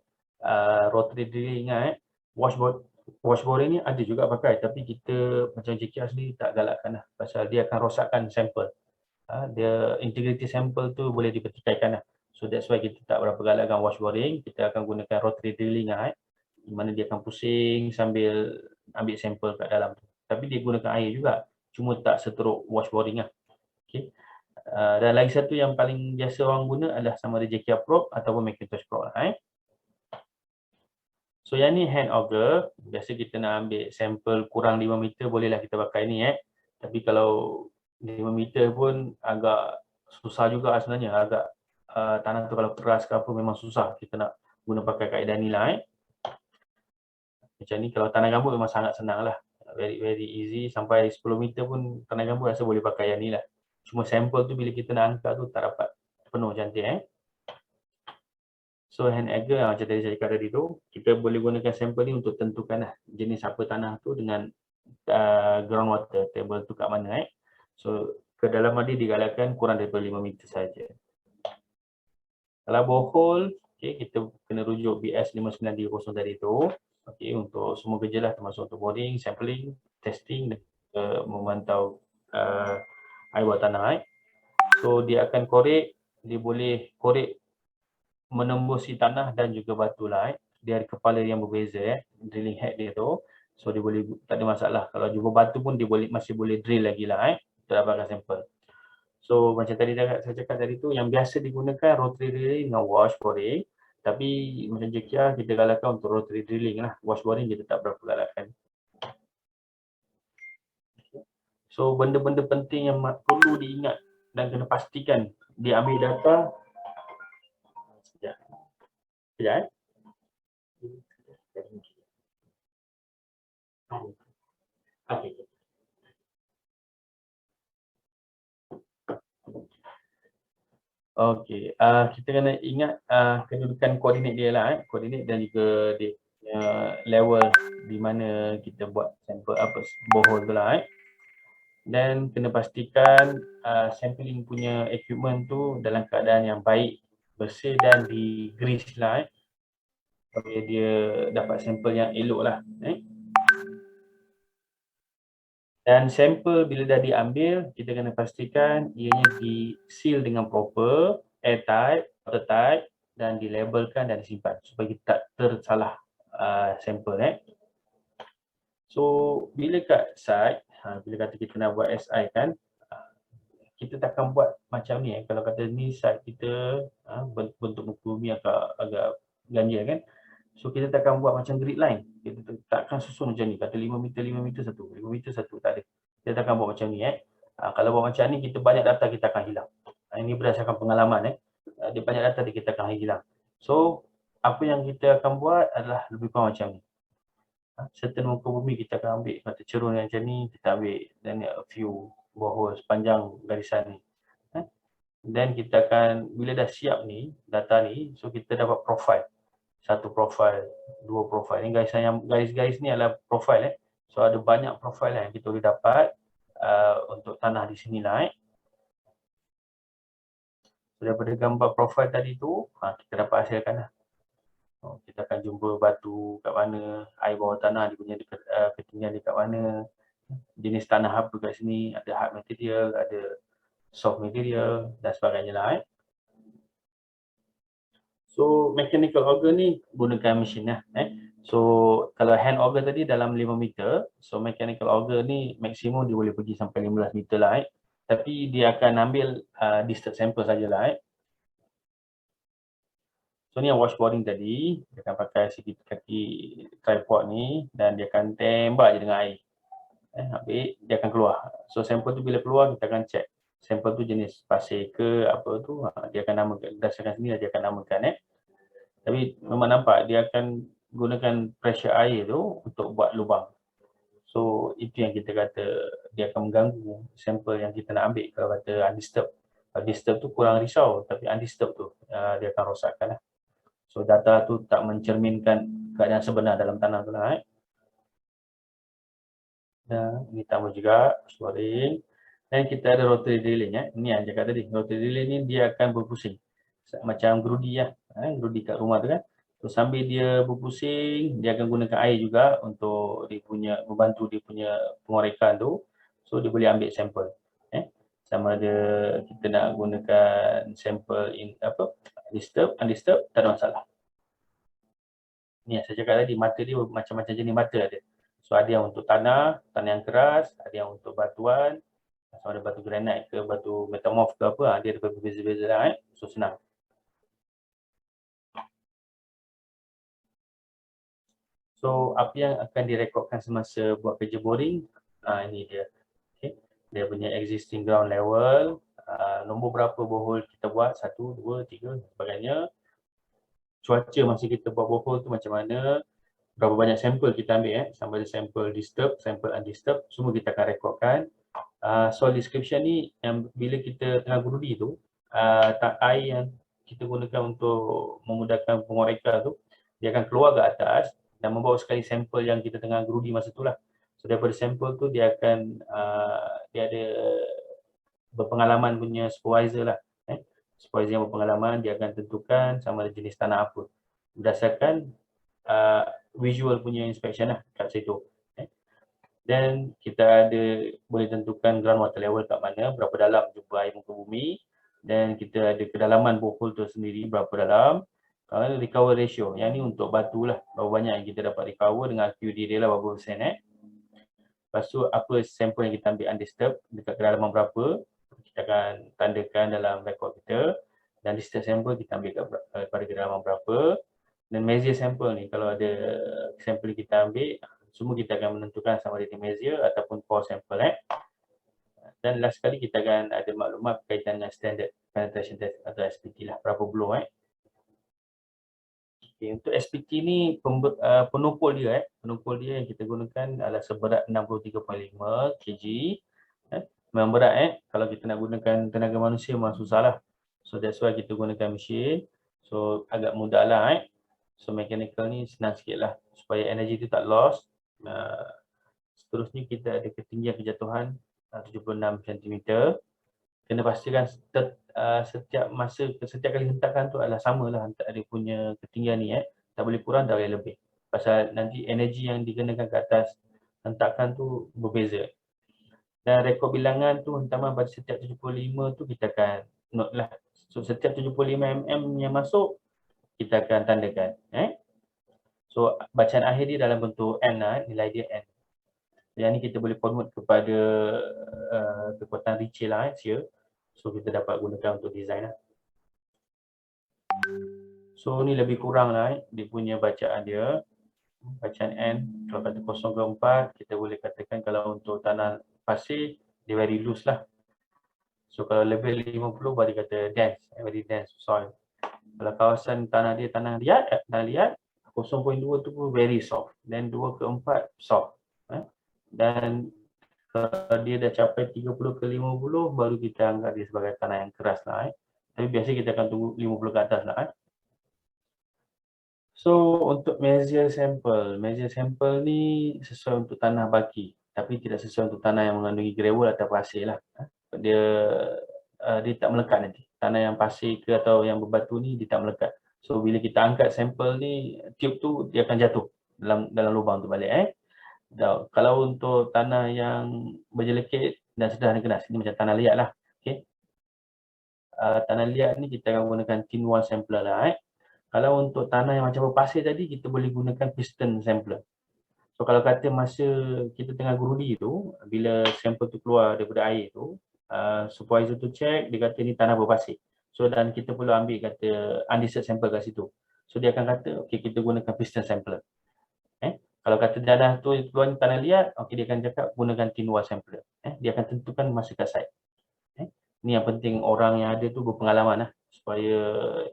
rotary drilling lah. Wash boring ni ada juga pakai, tapi kita macam jackia sendiri tak galakkan lah, pasal dia akan rosakkan sampel. Dia integrity sampel tu boleh dipertikaikan lah. So that's why kita tak berapa galakkan wash boring, kita akan gunakan rotary drilling lah, di mana dia akan pusing sambil ambil sampel kat dalam tu. Tapi dia gunakan air juga, cuma tak seteruk wash boring lah. Okay. Dan lagi satu yang paling biasa orang guna adalah sama ada jackia probe ataupun McIntosh probe lah. So yang ni hand auger, biasa kita nak ambil sampel kurang 5 meter bolehlah kita pakai ni. Tapi kalau 5 meter pun agak susah juga sebenarnya, agak tanah tu kalau keras ke apa memang susah kita nak guna pakai kaedah ni lah. Macam ni kalau tanah gambut memang sangat senang lah, very easy, sampai 10 meter pun tanah gambut rasa boleh pakai yang ni lah. Cuma sampel tu bila kita nak angkat tu tak dapat penuh cantik. So hand auger macam tadi saya cakap tadi tu, kita boleh gunakan sampel ni untuk tentukan lah jenis apa tanah tu dengan groundwater table tu kat mana. So kedalaman dia digalakkan kurang daripada 5 meter saja. Kalau borehole, okay, kita kena rujuk BS 5930 tadi tu. Okay, untuk semua kerja lah, termasuk untuk boring, sampling, testing dan memantau air bawah tanah. So dia akan korek, dia boleh korek menembusi tanah dan juga batu lah. Dia ada kepala yang berbeza, drilling head dia tu. So dia boleh, tak ada masalah. Kalau jumpa batu pun dia boleh, masih boleh drill lagi lah untuk dapatkan sampel. So macam tadi saya cakap tadi tu, yang biasa digunakan rotary drilling dengan wash boring. Tapi macam jackia kita galakkan untuk rotary drilling lah. Wash boring kita tak berapa galakkan. So benda-benda penting yang perlu diingat dan kena pastikan dia ambil data. Sekejap. Okay. Okey, kita kena ingat kedudukan koordinat dia lah, koordinat dan juga dia level di mana kita buat sampel borehole tu lah. Dan kena pastikan sampling punya equipment tu dalam keadaan yang baik, bersih dan di-grease lah supaya dia dapat sampel yang elok lah. Dan sampel bila dah diambil, kita kena pastikan ianya di-seal dengan proper, airtight, watertight dan dilabelkan dan disimpan supaya kita tak tersalah sampel. So bila kat site, bila kata kita nak buat SI kan, kita takkan buat macam ni. Kalau kata ni site kita bentuk muka bumi agak ganjil kan. So kita takkan buat macam grid line. Kita takkan susun macam ni. Kata 5 meter, 5 meter satu, 5 meter satu. Tak ada. Kita takkan buat macam ni. Kalau buat macam ni, kita banyak data kita akan hilang. Ini berdasarkan pengalaman. Dia banyak data kita akan hilang. So apa yang kita akan buat adalah lebih kurang macam ni. Certain muka bumi kita akan ambil. Kata cerun yang macam ni, kita ambil. Dan a few borehole sepanjang garisan ni. Dan kita akan, bila dah siap ni, data ni, so kita dapat profile. Satu profile, dua profile. Ini garis-garis ni adalah profile. So ada banyak profile yang kita boleh dapat untuk tanah di sini lah. So daripada gambar profile tadi tu, kita dapat hasilkan lah. Kita akan jumpa batu kat mana, air bawah tanah dia punya ketinggian dekat mana, jenis tanah apa kat sini, ada hard material, ada soft material dan sebagainya lah. So mechanical auger ni gunakan mesin lah. So kalau hand auger tadi dalam 5 meter, so mechanical auger ni maksimum dia boleh pergi sampai 15 meter lah. Tapi dia akan ambil distilled sample sajalah. So ni yang washboarding tadi, dia akan pakai segi kaki tripod ni dan dia akan tembak je dengan air. Habis dia akan keluar. So sampel tu bila keluar kita akan check. Sampel tu jenis pasir ke apa tu, dia akan namakan, berdasarkan sini dia akan namakan. Tapi memang nampak dia akan gunakan pressure air tu untuk buat lubang. So itu yang kita kata dia akan mengganggu sampel yang kita nak ambil kalau kata undisturbed. Disturbed tu kurang risau, tapi undisturbed tu dia akan rosakkan. So data tu tak mencerminkan keadaan sebenar dalam tanah tu lah. Dan ini tambah juga storing. Dan kita ada rotary drilling. Ini yang cakap tadi. Rotary drilling ni dia akan berpusing. Macam gerudi lah. Gerudi kat rumah tu kan. So sambil dia berpusing, dia akan gunakan air juga untuk dia punya membantu dia punya pengorekan tu. So dia boleh ambil sampel. Sama ada kita nak gunakan sampel in apa? Disturbed, undisturbed, tak ada masalah. Ni yang saya cakap tadi, mata dia macam-macam jenis mata ada. So ada yang untuk tanah yang keras, ada yang untuk batuan, sama ada batu granit ke batu metamorph ke apa, dia ada berbeza-beza lah. So senang. So apa yang akan direkodkan semasa buat kerja boring, ini dia. Okay. Dia punya existing ground level, nombor berapa borehole kita buat, 1, 2, 3 dan sebagainya. Cuaca masa kita buat borehole tu macam mana, berapa banyak sampel kita ambil, sama ada sampel disturbed, sampel undisturbed, semua kita akan rekodkan. Soil description ni yang bila kita tengah gerudi tu, air yang kita gunakan untuk memudahkan pengorekan tu, dia akan keluar ke atas dan membawa sekali sampel yang kita tengah gerudi masa tu lah. So daripada sampel tu dia akan dia ada berpengalaman punya supervisor lah. Supervisor yang berpengalaman dia akan tentukan sama ada jenis tanah apa berdasarkan visual punya inspection lah kat situ. Dan kita ada boleh tentukan groundwater level kat mana, berapa dalam jumpa air muka bumi, dan kita ada kedalaman borehole tu sendiri berapa dalam. Recover ratio, yang ni untuk batu lah, berapa banyak yang kita dapat recover dengan QD dia lah berapa persen. Lepas tu apa sampel yang kita ambil undisturbed, dekat kedalaman berapa, kita akan tandakan dalam rekod kita. Dan disturbed sampel kita ambil pada kedalaman berapa. Dan measure sampel ni, kalau ada sampel kita ambil, semua kita akan menentukan sama ada di measure ataupun core sampel. Dan last sekali kita akan ada maklumat berkaitan dengan standard penetration test atau SPT lah, berapa blow. Okay, untuk SPT ni penukul dia penukul dia yang kita gunakan adalah seberat 63.5 kg. Memang berat kalau kita nak gunakan tenaga manusia memang susah lah. So that's why kita gunakan mesin. So agak mudah lah. So mechanical ni senang sikit lah supaya energi tu tak loss. Seterusnya kita ada ketinggian kejatuhan 76 cm. Kena pastikan setiap kali hentakan tu adalah samalah dia punya ketinggian ni. Tak boleh kurang, tak boleh lebih. Pasal nanti energi yang dikenakan ke atas hentakan tu berbeza. Dan rekod bilangan tu hentaman pada setiap 75 tu kita akan note lah. So setiap 75 mm yang masuk kita akan tandakan. So bacaan akhir dia dalam bentuk N lah, nilai dia N. Yang ni kita boleh convert kepada kekuatan Ritchie lah, shear. So kita dapat gunakan untuk design lah. So ni lebih kurang lah dia punya bacaan dia. Bacaan N, kalau kata 0.4 kita boleh katakan kalau untuk tanah pasir dia very loose lah. So kalau level 50 baru kata dense, very dense soil. Kalau kawasan tanah dia tanah liat 0.2 tu pun very soft. Dan 2 ke 4 soft. Dan kalau dia dah capai 30 ke 50 baru kita anggap dia sebagai tanah yang keras lah. Tapi biasa kita akan tunggu 50 ke atas lah. So untuk measure sampel ni sesuai untuk tanah baki, tapi tidak sesuai untuk tanah yang mengandungi gravel atau pasir lah. Dia tak melekat nanti. Tanah yang pasir ke atau yang berbatu ni dia tak melekat. So bila kita angkat sampel ni, tube tu dia akan jatuh dalam lubang tu balik. Kalau untuk tanah yang berjelekit dan sederhana kenas, ini macam tanah liat lah. Okay. Tanah liat ni kita akan gunakan thin wall sampler lah. Kalau untuk tanah yang macam berpasir tadi, kita boleh gunakan piston sampler. So kalau kata masa kita tengah gerudi tu, bila sampel tu keluar daripada air tu, supervisor tu check, dia kata ni tanah berpasir. So dan kita perlu ambil kata undisturbed sample kat situ. So dia akan kata okey kita gunakan piston sampler. Kalau kata tanah tu keluar tanah liat, okey dia akan cakap gunakan tin wall sampler. Dia akan tentukan masa kat site. Ni yang penting orang yang ada tu berpengalaman lah, supaya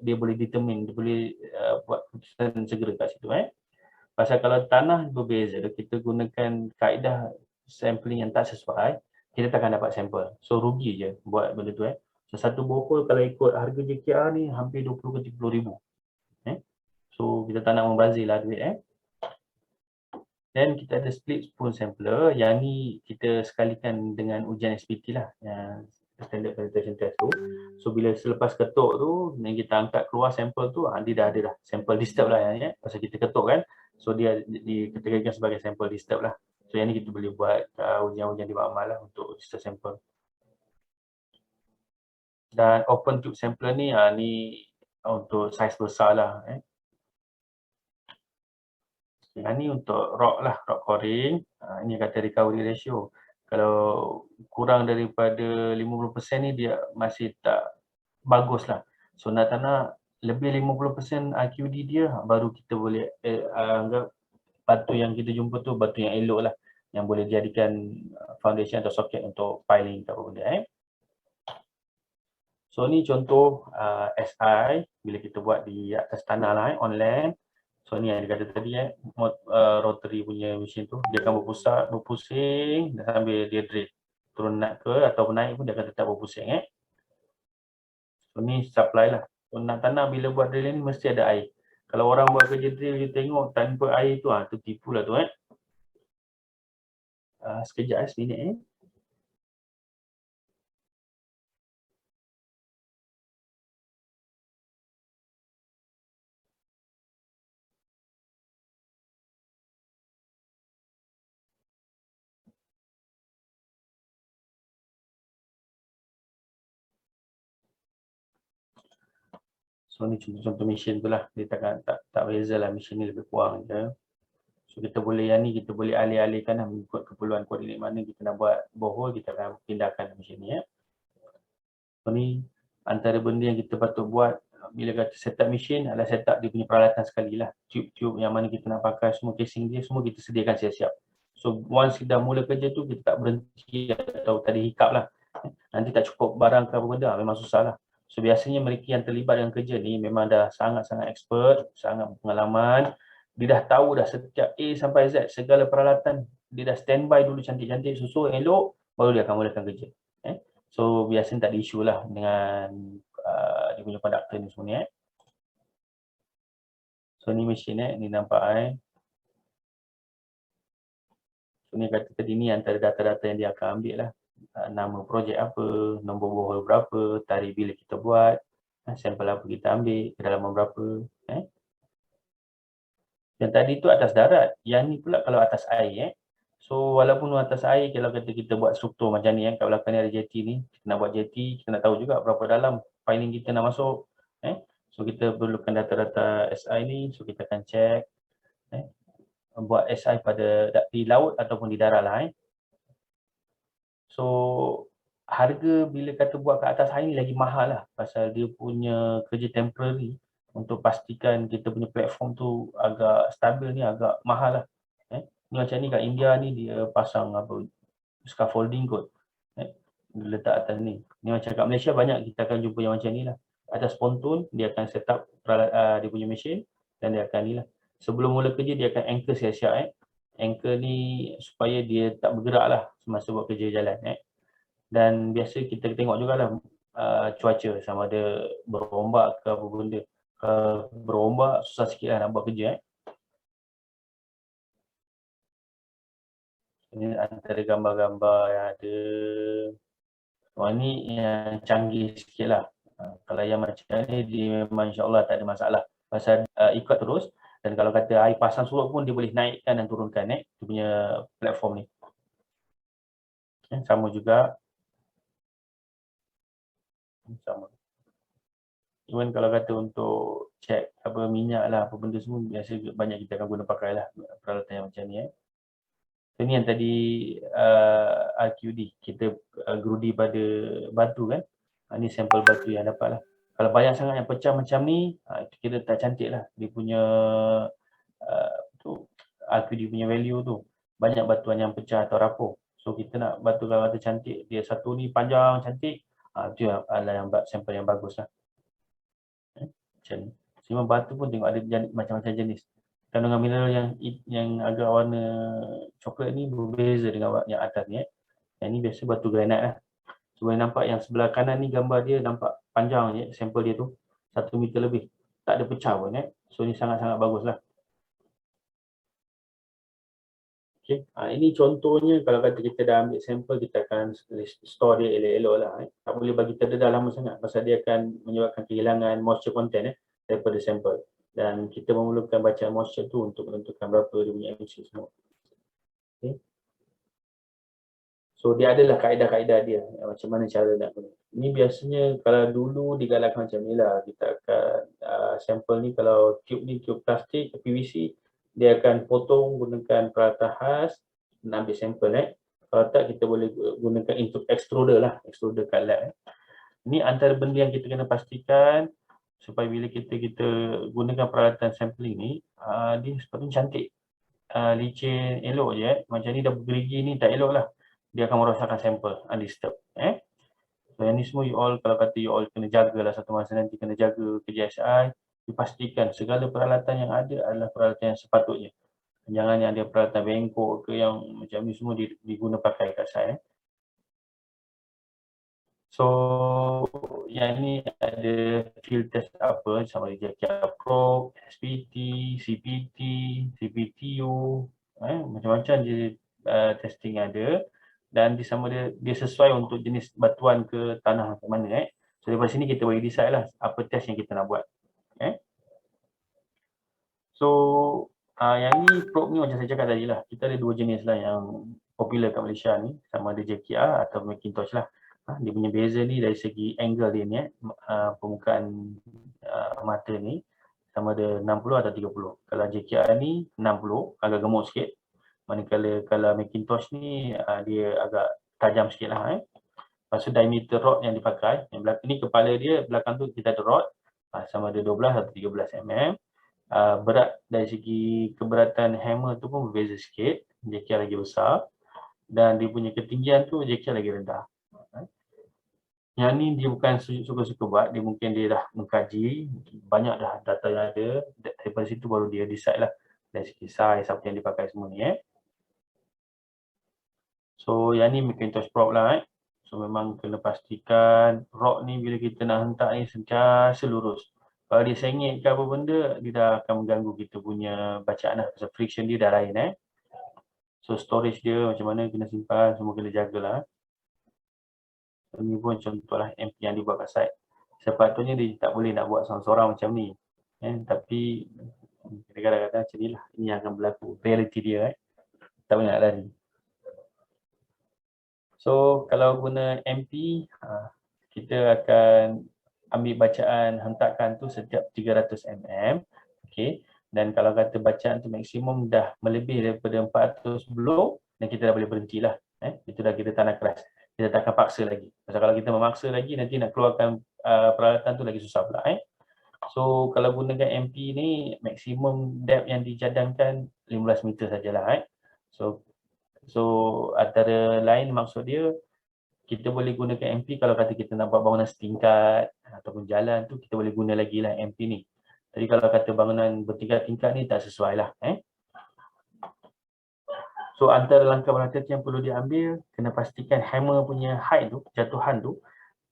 dia boleh determine, dia boleh buat keputusan segera kat situ. Pasal kalau tanah berbeza, kita gunakan kaedah sampling yang tak sesuai, kita takkan dapat sampel. So rugi je buat benda tu. So satu borehole kalau ikut harga JKR ni hampir 20 ke 30 ribu. So kita tak nak membazir lah duit. Dan kita ada split spoon sampler, yang ni kita sekalikan dengan ujian SPT lah, yang standard penetration test tu. So bila selepas ketuk tu, yang kita angkat keluar sampel tu, dia dah ada dah sampel disturb lah yang ni, pasal kita ketuk kan. So dia dikategorikan sebagai sampel disturb lah. So yang ni kita boleh buat ujian-ujian di makmal lah untuk disturb sampel. Dan open tube sampler ni, ni untuk saiz besar lah. Yang ni untuk rock lah, rock coring. Ini kata recovery ratio. Kalau kurang daripada 50% ni dia masih tak bagus lah. So nak tak nak lebih 50% RQD dia, baru kita boleh anggap batu yang kita jumpa tu batu yang elok lah, yang boleh dijadikan foundation atau socket untuk piling atau apa benda. So ni contoh SI bila kita buat di atas tanah lah, online. So ni yang dia kata tadi rotary punya mesin tu, dia akan berpusing sambil dia drill. Turun naik ke ataupun naik pun dia akan tetap berpusing. So ni supply lah. So nak tanam bila buat drill ni mesti ada air. Kalau orang buat kerja drill dia tengok tanpa air tu, tu tipu lah tu. Sekejap seminit. So ni contoh mesin tu lah. Dia tak beza lah, mesin ni lebih kurang je. So kita boleh yang ni kita boleh alih-alihkan lah, mengikut keperluan koordinat mana kita nak buat borehole, kita akan pindahkan mesin ni. So ni antara benda yang kita patut buat bila kata setup mesin adalah setup dia punya peralatan sekali lah. Tube-tube yang mana kita nak pakai, semua casing dia, semua kita sediakan siap-siap. So once kita dah mula kerja tu, kita tak berhenti atau tak ada hiccup lah. Nanti tak cukup barang ke apa benda, memang susah lah. So biasanya mereka yang terlibat dengan kerja ni memang dah sangat-sangat expert, sangat berpengalaman. Dia dah tahu dah setiap A sampai Z, segala peralatan. Dia dah standby dulu cantik-cantik, susun elok, baru dia akan mulakan kerja. So biasanya tak ada isu lah dengan dia punya konduktor ni semua ni. So ni mesin ni nampak. So ni kata tadi ni antara data-data yang dia akan ambil lah. Nama projek apa, nombor borehole berapa, tarikh bila kita buat, sampel apa kita ambil, kedalaman berapa. Yang tadi tu atas darat, yang ni pula kalau atas air. So walaupun atas air, kalau kata kita buat struktur macam ni, kat belakang ni ada jeti ni, kita nak buat jeti, kita nak tahu juga berapa dalam piling kita nak masuk. So kita perlukan data-data SI ni, so kita akan check. Buat SI di laut ataupun di darat lah. So harga bila kata buat kat atas air ni lagi mahal lah, pasal dia punya kerja temporary. Untuk pastikan kita punya platform tu agak stabil ni agak mahal lah. Ni macam ni kat India ni dia pasang apa scaffolding kot. Dia letak atas ni. Ni macam kat Malaysia banyak kita akan jumpa yang macam ni lah. Atas ponton dia akan set up dia punya mesin dan dia akan ni lah. Sebelum mula kerja dia akan anchor siap-siap. Anchor ni supaya dia tak bergerak lah semasa buat kerja jalan. Dan biasa kita tengok jugalah cuaca sama ada berombak ke apa benda. Berombak susah sikit lah nak buat kerja. Ini antara gambar-gambar yang ada. Ni yang canggih sikit lah. Kalau yang macam ni dia memang insyaAllah tak ada masalah. Pasal ikut terus. Dan kalau kata air pasang surut pun dia boleh naikkan dan turunkan dia punya platform ni. Sama juga. Sama. Even kalau kata untuk check apa minyak lah, apa benda semua, biasa banyak kita akan guna pakai lah peralatan yang macam ni. Ini yang tadi RQD, kita gerudi pada batu kan. Ini sampel batu yang dapat lah. Kalau banyak sangat yang pecah macam ni, itu kira tak cantik lah. Dia punya RQD punya value tu. Banyak batuan yang pecah atau rapuh. So kita nak batu kalau batu cantik, dia satu ni panjang cantik, itu adalah yang sampel yang bagus lah. Macam ni. Cuma batu pun tengok ada macam-macam jenis. Kandungan mineral yang agak warna coklat ni berbeza dengan yang atas ni. Yang ni biasa batu granat lah. So boleh nampak yang sebelah kanan ni gambar dia nampak panjang je sampel dia tu. 1 meter lebih. Tak ada pecah pun. So ni sangat-sangat bagus lah. Okay. Ini contohnya kalau kata kita dah ambil sampel, kita akan store dia elok-elok lah. Tak boleh bagi terdedah lama sangat pasal dia akan menyebabkan kehilangan moisture content daripada sampel. Dan kita memerlukan bacaan moisture tu untuk menentukan berapa dia punya emisi semua. Okay. So dia adalah kaedah-kaedah dia, macam mana cara nak guna. Ini biasanya kalau dulu digalakkan macam ni lah, kita akan sampel ni, kalau tube ni tube plastik PVC, dia akan potong gunakan peralatan khas nak ambil sampel. Kalau tak, kita boleh gunakan extruder lah, extruder kat lab. Ini antara benda yang kita kena pastikan supaya bila kita gunakan peralatan sampling ni, dia sepatutnya cantik, licin, elok je. Macam ni dah bergerigi ni tak elok lah, dia akan merosakkan sampel undisturbed. So yang ni semua you all, kalau kata you all kena jagalah, satu masa nanti kena jaga kerja SI, dipastikan segala peralatan yang ada adalah peralatan yang sepatutnya. Jangan yang ada peralatan bengkok ke yang macam ni semua diguna pakai kat saya. So yang ni ada field test apa, sama ada JKR Probe, SPT, CPT, CPTU, macam-macam je testing ada. Dan sama dia sesuai untuk jenis batuan ke tanah ke mana. So daripada sini kita boleh decide lah apa test yang kita nak buat. So yang ni probe ni macam saya cakap tadi lah, kita ada dua jenis lah yang popular kat Malaysia ni, sama ada JKR atau Macintosh lah. Dia punya beza ni dari segi angle dia ni, permukaan mata ni sama ada 60 atau 30. Kalau JKR ni 60, agak gemuk sikit. Manakala kalau Macintosh ni dia agak tajam sikit lah. Lepas tu diameter rod yang dipakai, yang belakang ni kepala dia, belakang tu kita ada rod sama ada 12 atau 13 mm. Berat dari segi keberatan hammer tu pun berbeza sikit. JKR lagi besar dan dia punya ketinggian tu JKR lagi rendah. Yang ni dia bukan suka-suka buat, dia mungkin dia dah mengkaji, banyak dah data yang ada, daripada situ baru dia decide lah dari segi size apa yang dipakai semua ni. So yang ni Macintosh probe lah. So memang kena pastikan rod ni bila kita nak hentak ni sentiasa lurus. Kalau dia sengit ke apa benda, dia dah akan mengganggu kita punya bacaan lah. Pasal friction dia dah lain. So storage dia macam mana kena simpan, semua kena jagalah. Ini pun contohlah MP yang dibuat kat site. Sepatutnya dia tak boleh nak buat seorang-seorang macam ni. Tapi kadang-kadang macam ni lah. Ini yang akan berlaku. Reality dia. Tak boleh nak lari. So kalau guna MP, kita akan ambil bacaan hentakan tu setiap 300 mm. Okay. Dan kalau kata bacaan tu maksimum dah melebih daripada 400 blok, dan kita dah boleh berhentilah. Itu dah kita tanah keras. Kita tak akan paksa lagi. Pasal kalau kita memaksa lagi, nanti nak keluarkan peralatan tu lagi susah pula. So kalau gunakan MP ni, maksimum depth yang dicadangkan 15 meter sajalah. So antara lain maksud dia, kita boleh gunakan MP kalau kata kita nak buat bangunan setingkat ataupun jalan tu, kita boleh guna lagi lah MP ni. Jadi kalau kata bangunan bertingkat-tingkat ni tak sesuai lah. So antara langkah berhati-hati yang perlu diambil, kena pastikan hammer punya height tu, jatuhan tu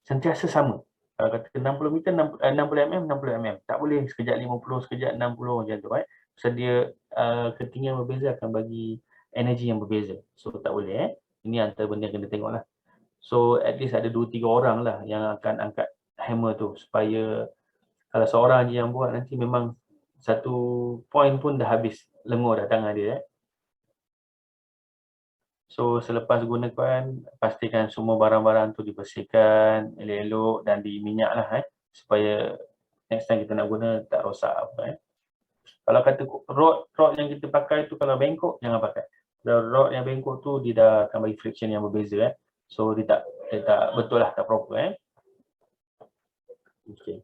sentiasa sama. Kalau kata 60 meter, 60 mm, 60 mm. Tak boleh sekejap 50, sekejap 60 macam tu. Sebab dia ketinggian berbeza akan bagi energi yang berbeza. So tak boleh. Ini antara benda yang kena tengok lah. So at least ada 2-3 orang lah yang akan angkat hammer tu, supaya kalau seorang je yang buat, nanti memang satu point pun dah habis lengur dah tangan dia. So selepas gunakan, pastikan semua barang-barang tu dibersihkan elok-elok dan diminyak lah supaya next time kita nak guna tak rosak apa. Kalau kata rod yang kita pakai tu kalau bengkok, jangan pakai. Kalau rod yang bengkok tu dia dah akan bagi friction yang berbeza. So dia tak betul lah, tak proper. Okay.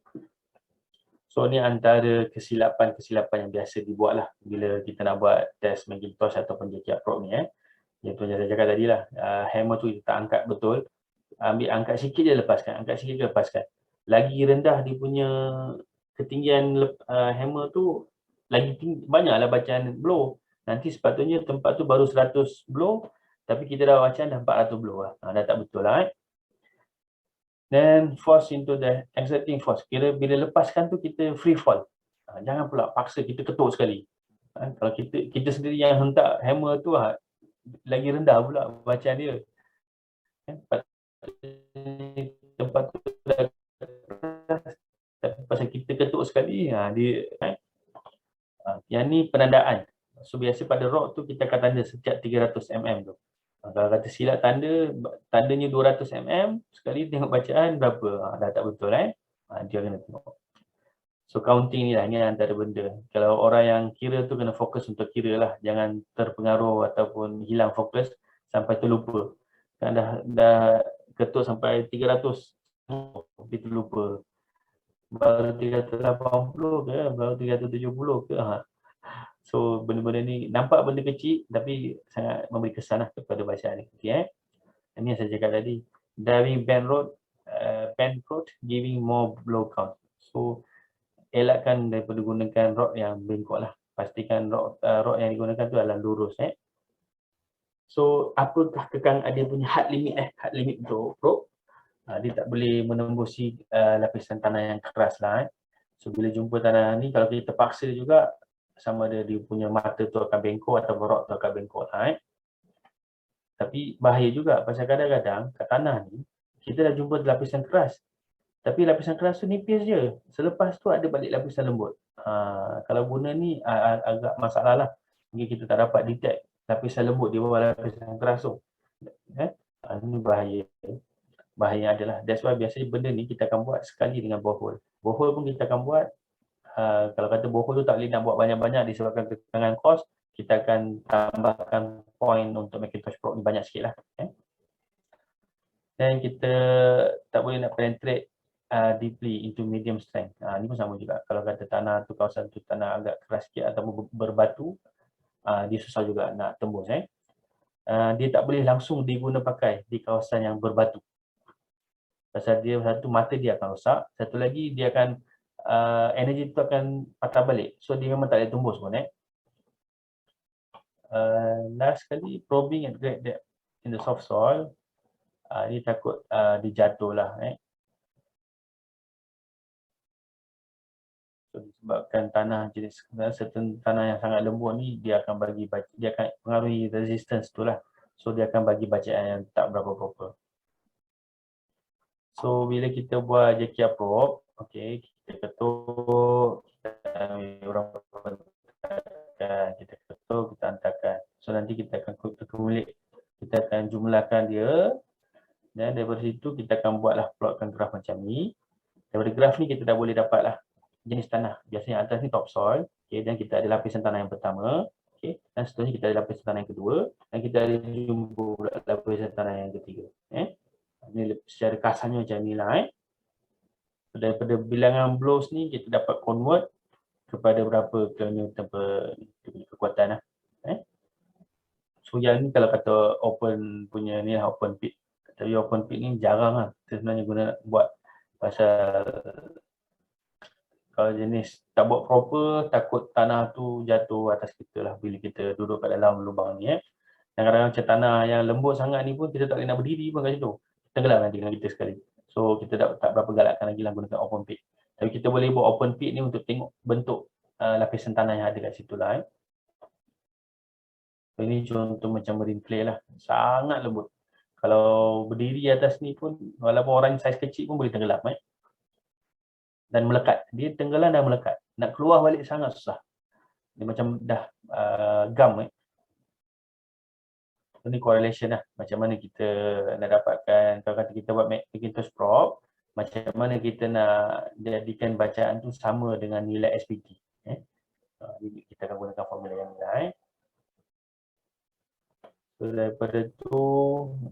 So ni antara kesilapan-kesilapan yang biasa dibuat lah bila kita nak buat test Macintosh ataupun JK Probe ni. Yang tu saya cakap tadi lah, hammer tu kita tak angkat betul, angkat sikit je lepaskan, angkat sikit je lepaskan. Lagi rendah dia punya ketinggian hammer tu, lagi banyaklah bacaan blow. Nanti sepatutnya tempat tu baru 100 blow, tapi kita dah bacaan dah 400 blow lah. Dah tak betul lah. Then force into the exerting force. Kira bila lepaskan tu kita free fall. Jangan pula paksa kita ketuk sekali. Kalau kita sendiri yang hentak hammer tu lagi rendah pula bacaan dia. Tempat tu dah keras, pasal kita ketuk sekali, dia yang ni penandaan. So biasa pada rock tu kita akan tanda setiap 300 mm tu. Kalau kata silap tandanya 200 mm, sekali tengok bacaan berapa, dah tak betul dia kena tengok. So counting ni lah, ni antara benda. Kalau orang yang kira tu kena fokus untuk kira lah, jangan terpengaruh ataupun hilang fokus sampai terlupa. Kan dah ketuk sampai 300, tapi terlupa. Baru 380 ke, baru 370 ke. So benda-benda ni nampak benda kecil tapi sangat memberi kesan lah kepada bacaan ni. Okay, ini yang saya cakap tadi. Diving band road, giving more blow count. So elakkan daripada gunakan rod yang bengkok lah. Pastikan rod yang digunakan tu adalah lurus. So apakah dia punya hard limit untuk probe? Dia tak boleh menembusi lapisan tanah yang keras lah. So bila jumpa tanah ni, kalau kita paksa juga, sama ada dia punya mata tu akan bengkok atau rod tu akan bengkok lah. Tapi bahaya juga, pasal kadang-kadang kat tanah ni kita dah jumpa lapisan keras, tapi lapisan keras tu nipis je, selepas tu ada balik lapisan lembut. Kalau guna ni agak masalah lah, mungkin kita tak dapat detect lapisan lembut di bawah lapisan keras tu. Ini bahaya adalah, that's why biasanya benda ni kita akan buat sekali dengan borehole. Borehole pun kita akan buat, kalau kata borehole tu tak boleh nak buat banyak-banyak disebabkan kekangan kos, kita akan tambahkan point untuk Macintosh Probe ni banyak sikit lah. Dan kita tak boleh nak penetrate deeply into medium strength. Ni pun sama juga. Kalau kata tanah tu, kawasan tu tanah agak keras sikit ataupun berbatu, dia susah juga nak tembus. Dia tak boleh langsung diguna pakai di kawasan yang berbatu. Pasal dia satu, mata dia akan rosak. Satu lagi dia akan energi tu akan patah balik. So dia memang tak boleh tembus pun. Last sekali, probing at great depth in the soft soil. Dia takut dia jatuh lah. So, disebabkan tanah jenis certain tanah yang sangat lembut ni, dia akan pengaruhi resistance tu lah. So dia akan bagi bacaan yang tak berapa proper. So bila kita buat JK Probe, okay, kita ketuk, kita ketuk, kita hantarkan. So nanti kita akan kumulate, kita akan jumlahkan dia, dan daripada situ kita akan buatlah plotkan graf macam ni. Daripada graf ni kita dah boleh dapatlah jenis tanah. Biasanya atas ni topsoil, okay, dan kita ada lapisan tanah yang pertama, okay, dan seterusnya kita ada lapisan tanah yang kedua, dan kita ada jumpa lapisan tanah yang ketiga. Ini secara kasarnya macam ni lah. Daripada bilangan blows ni kita dapat convert kepada berapa kilonewton per kekuatan lah. So yang ni kalau kata open punya ni lah, open pit. Tapi open pit ni jarang lah kita sebenarnya guna buat, pasal kalau jenis tak buat proper, takut tanah tu jatuh atas kita lah bila kita duduk kat dalam lubang ni. Dan kadang-kadang macam tanah yang lembut sangat ni pun kita tak boleh nak berdiri pun kat situ. Tenggelam nanti dengan kita sekali. So kita tak berapa galakkan lagi lah gunakan open pit. Tapi kita boleh buat open pit ni untuk tengok bentuk lapisan tanah yang ada kat situ lah. So, ini contoh macam marine clay lah. Sangat lembut. Kalau berdiri atas ni pun, walaupun orang saiz kecil pun boleh tenggelam. Dan melekat. Dia tenggelam dan melekat. Nak keluar balik sangat susah. Dia macam dah gam. Ini correlation lah. Macam mana kita nak dapatkan, kalau kata kita buat Macintosh Probe, macam mana kita nak jadikan bacaan tu sama dengan nilai SPT. Kita akan gunakan formula yang ni. So daripada tu,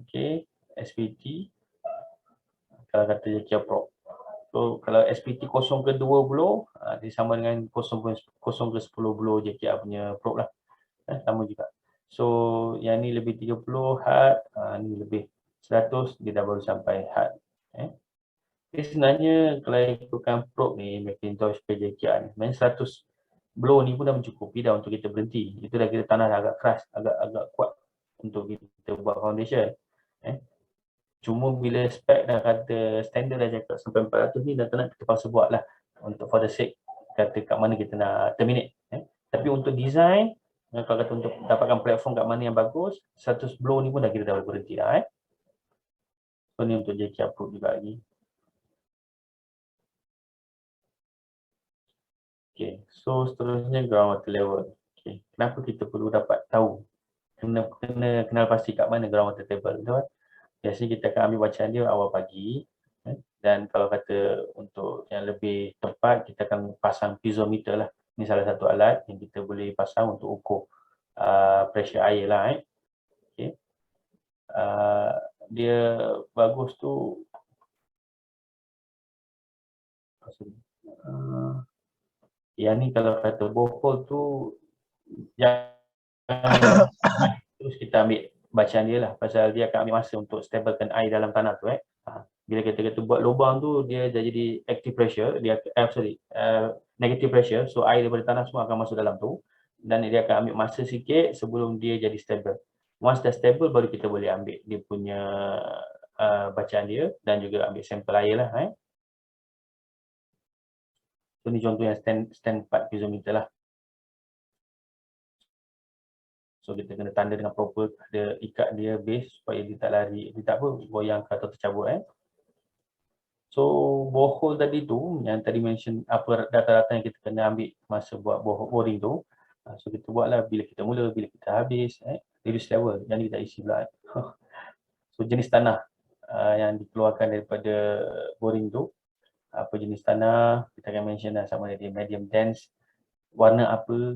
okay, SPT, kalau kata JK Probe. So kalau SPT 0 ke 20 dia sama dengan 0 ke 10 blow JKR punya probe lah. Sama juga. So yang ni lebih 30 hard, ni lebih 100 dia dah baru sampai hard. Jadi sebenarnya kalau ikutkan probe ni Macintosh PJKR ni, sebenarnya 100 blow ni pun dah mencukupi dah untuk kita berhenti. Itu dah kira tanah dah agak keras, agak kuat untuk kita buat foundation. Cuma bila spec dah kata standard dah cakap sampai 400 ni, dah tak nak kita paksa buat lah untuk for the sake kata kat mana kita nak terminate. Tapi untuk design, kalau kata untuk dapatkan platform kat mana yang bagus, 100 blow ni pun dah kita dah berhenti dah. So ni untuk JK approve juga lagi. Okay, so seterusnya ground water level. Okay, kenapa kita perlu dapat tahu? Kena kenal pasti kat mana ground water table, betul kan? Biasanya kita akan ambil bacaan dia awal pagi. Dan kalau kata untuk yang lebih tepat, kita akan pasang piezometer lah. Ini salah satu alat yang kita boleh pasang untuk ukur pressure air lah. Okay. Dia bagus tu yang ni kalau kata borehole tu jangan terus kita ambil bacaan dia lah, pasal dia akan ambil masa untuk stabilkan air dalam tanah tu. Bila kita buat lubang tu, dia dah jadi active pressure, dia negative pressure, so air daripada tanah semua akan masuk dalam tu dan dia akan ambil masa sikit sebelum dia jadi stable. Once dah stable, baru kita boleh ambil dia punya bacaan dia dan juga ambil sampel air lah. So ni contoh yang stand 4 piezometer lah. So kita kena tanda dengan proper, ada ikat dia base supaya dia tak lari, dia tak apa, goyang atau tercabut. So borehole tadi tu, yang tadi mention apa data-data yang kita kena ambil masa buat boring tu. So kita buatlah bila kita mula, bila kita habis, reduce level, yang ni kita isi pula. So jenis tanah yang dikeluarkan daripada boring tu, apa jenis tanah, kita akan mention lah, sama ada medium dense, warna apa,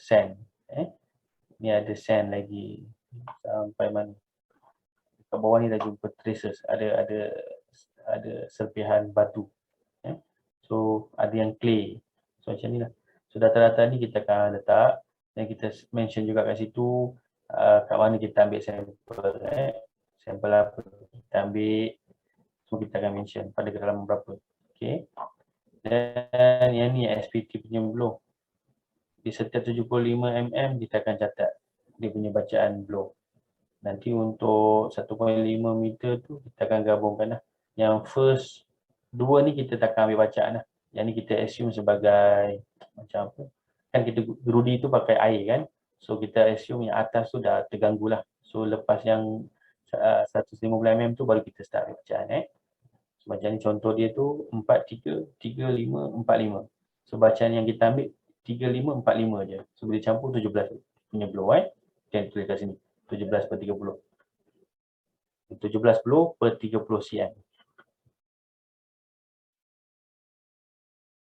sand. Ni ada sand lagi sampai mana. Kat bawah ni dah jumpa traces, ada serpihan batu. So ada yang clay. So macam ni lah. So data-data ni kita akan letak dan kita mention juga kat situ kat mana kita ambil sampel. Sampel apa kita ambil, so kita akan mention pada kedalaman berapa. Okay. Dan yang ni SPT punya blow. Di setiap 75 mm kita akan catat dia punya bacaan blow. Nanti untuk 1.5 meter tu kita akan gabungkan lah. Yang first dua ni kita tak akan ambil bacaan lah. Yang ni kita assume sebagai macam apa. Kan kita gerudi tu pakai air kan. So kita assume yang atas tu dah terganggu lah. So lepas yang 150 mm tu baru kita start ambil bacaan. So macam ni contoh dia tu 4, 3, 3, 5, 4, 5. So bacaan yang kita ambil 3, 5, 4, 5 je. So boleh campur 17 punya blow. Kita tulis kat sini. 17 per 30. 17 blow per 30 cm.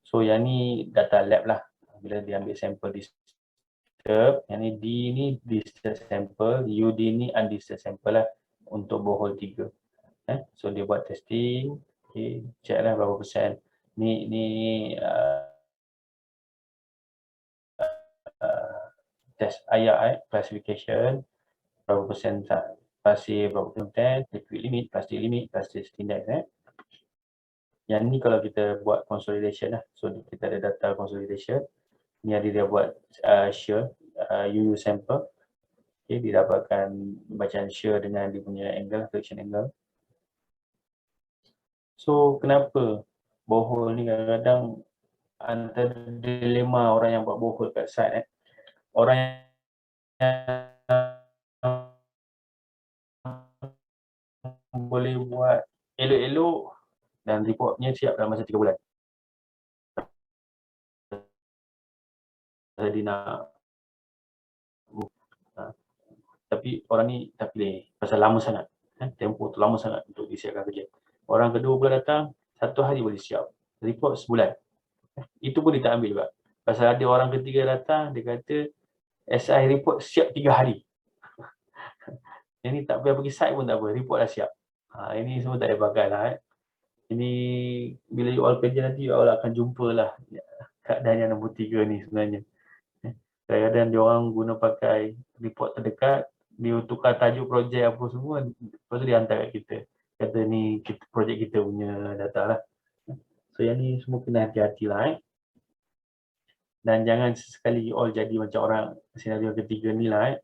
So yang ni data lab lah. Bila dia ambil sampel disturb, yang ni D ni disturbed sample, UD ni undisturbed sample lah untuk borehole 3. So dia buat testing, okay, check lah berapa persen. Ni test ayak classification, berapa persen pasir, berapa persen liquid limit, plastic limit, plastic index. Yang ni kalau kita buat consolidation lah. So kita ada data consolidation. Ni ada dia buat shear UU sample. Okay, dia dapatkan bacaan shear dengan dia punya angle, friction angle. So kenapa borehole ni kadang-kadang antara dilema orang yang buat borehole kat site. Orang yang boleh buat elok-elok dan reportnya siap dalam masa 3 bulan. Jadi nak tapi orang ni tak pilih pasal lama sangat. Tempoh tu lama sangat untuk disiapkan kerja. Orang kedua pula datang, 1 hari boleh siap. Report sebulan. Itu pun dia tak ambil juga. Pasal ada orang ketiga datang, dia kata SI report siap 3 hari. Yang ni tak payah pergi site pun tak apa, report dah siap. Ini semua tak ada bagai lah. Ini bila you all kerja nanti, you all akan jumpa lah keadaan yang nombor 3 ni sebenarnya. Kadang-kadang dia orang guna pakai report terdekat, dia tukar tajuk projek apa semua, lepas tu dia hantar kat kita. Kata ni projek kita punya data lah. So yang ni semua kena hati-hati lah. Dan jangan sesekali all jadi macam orang senario ketiga ni lah.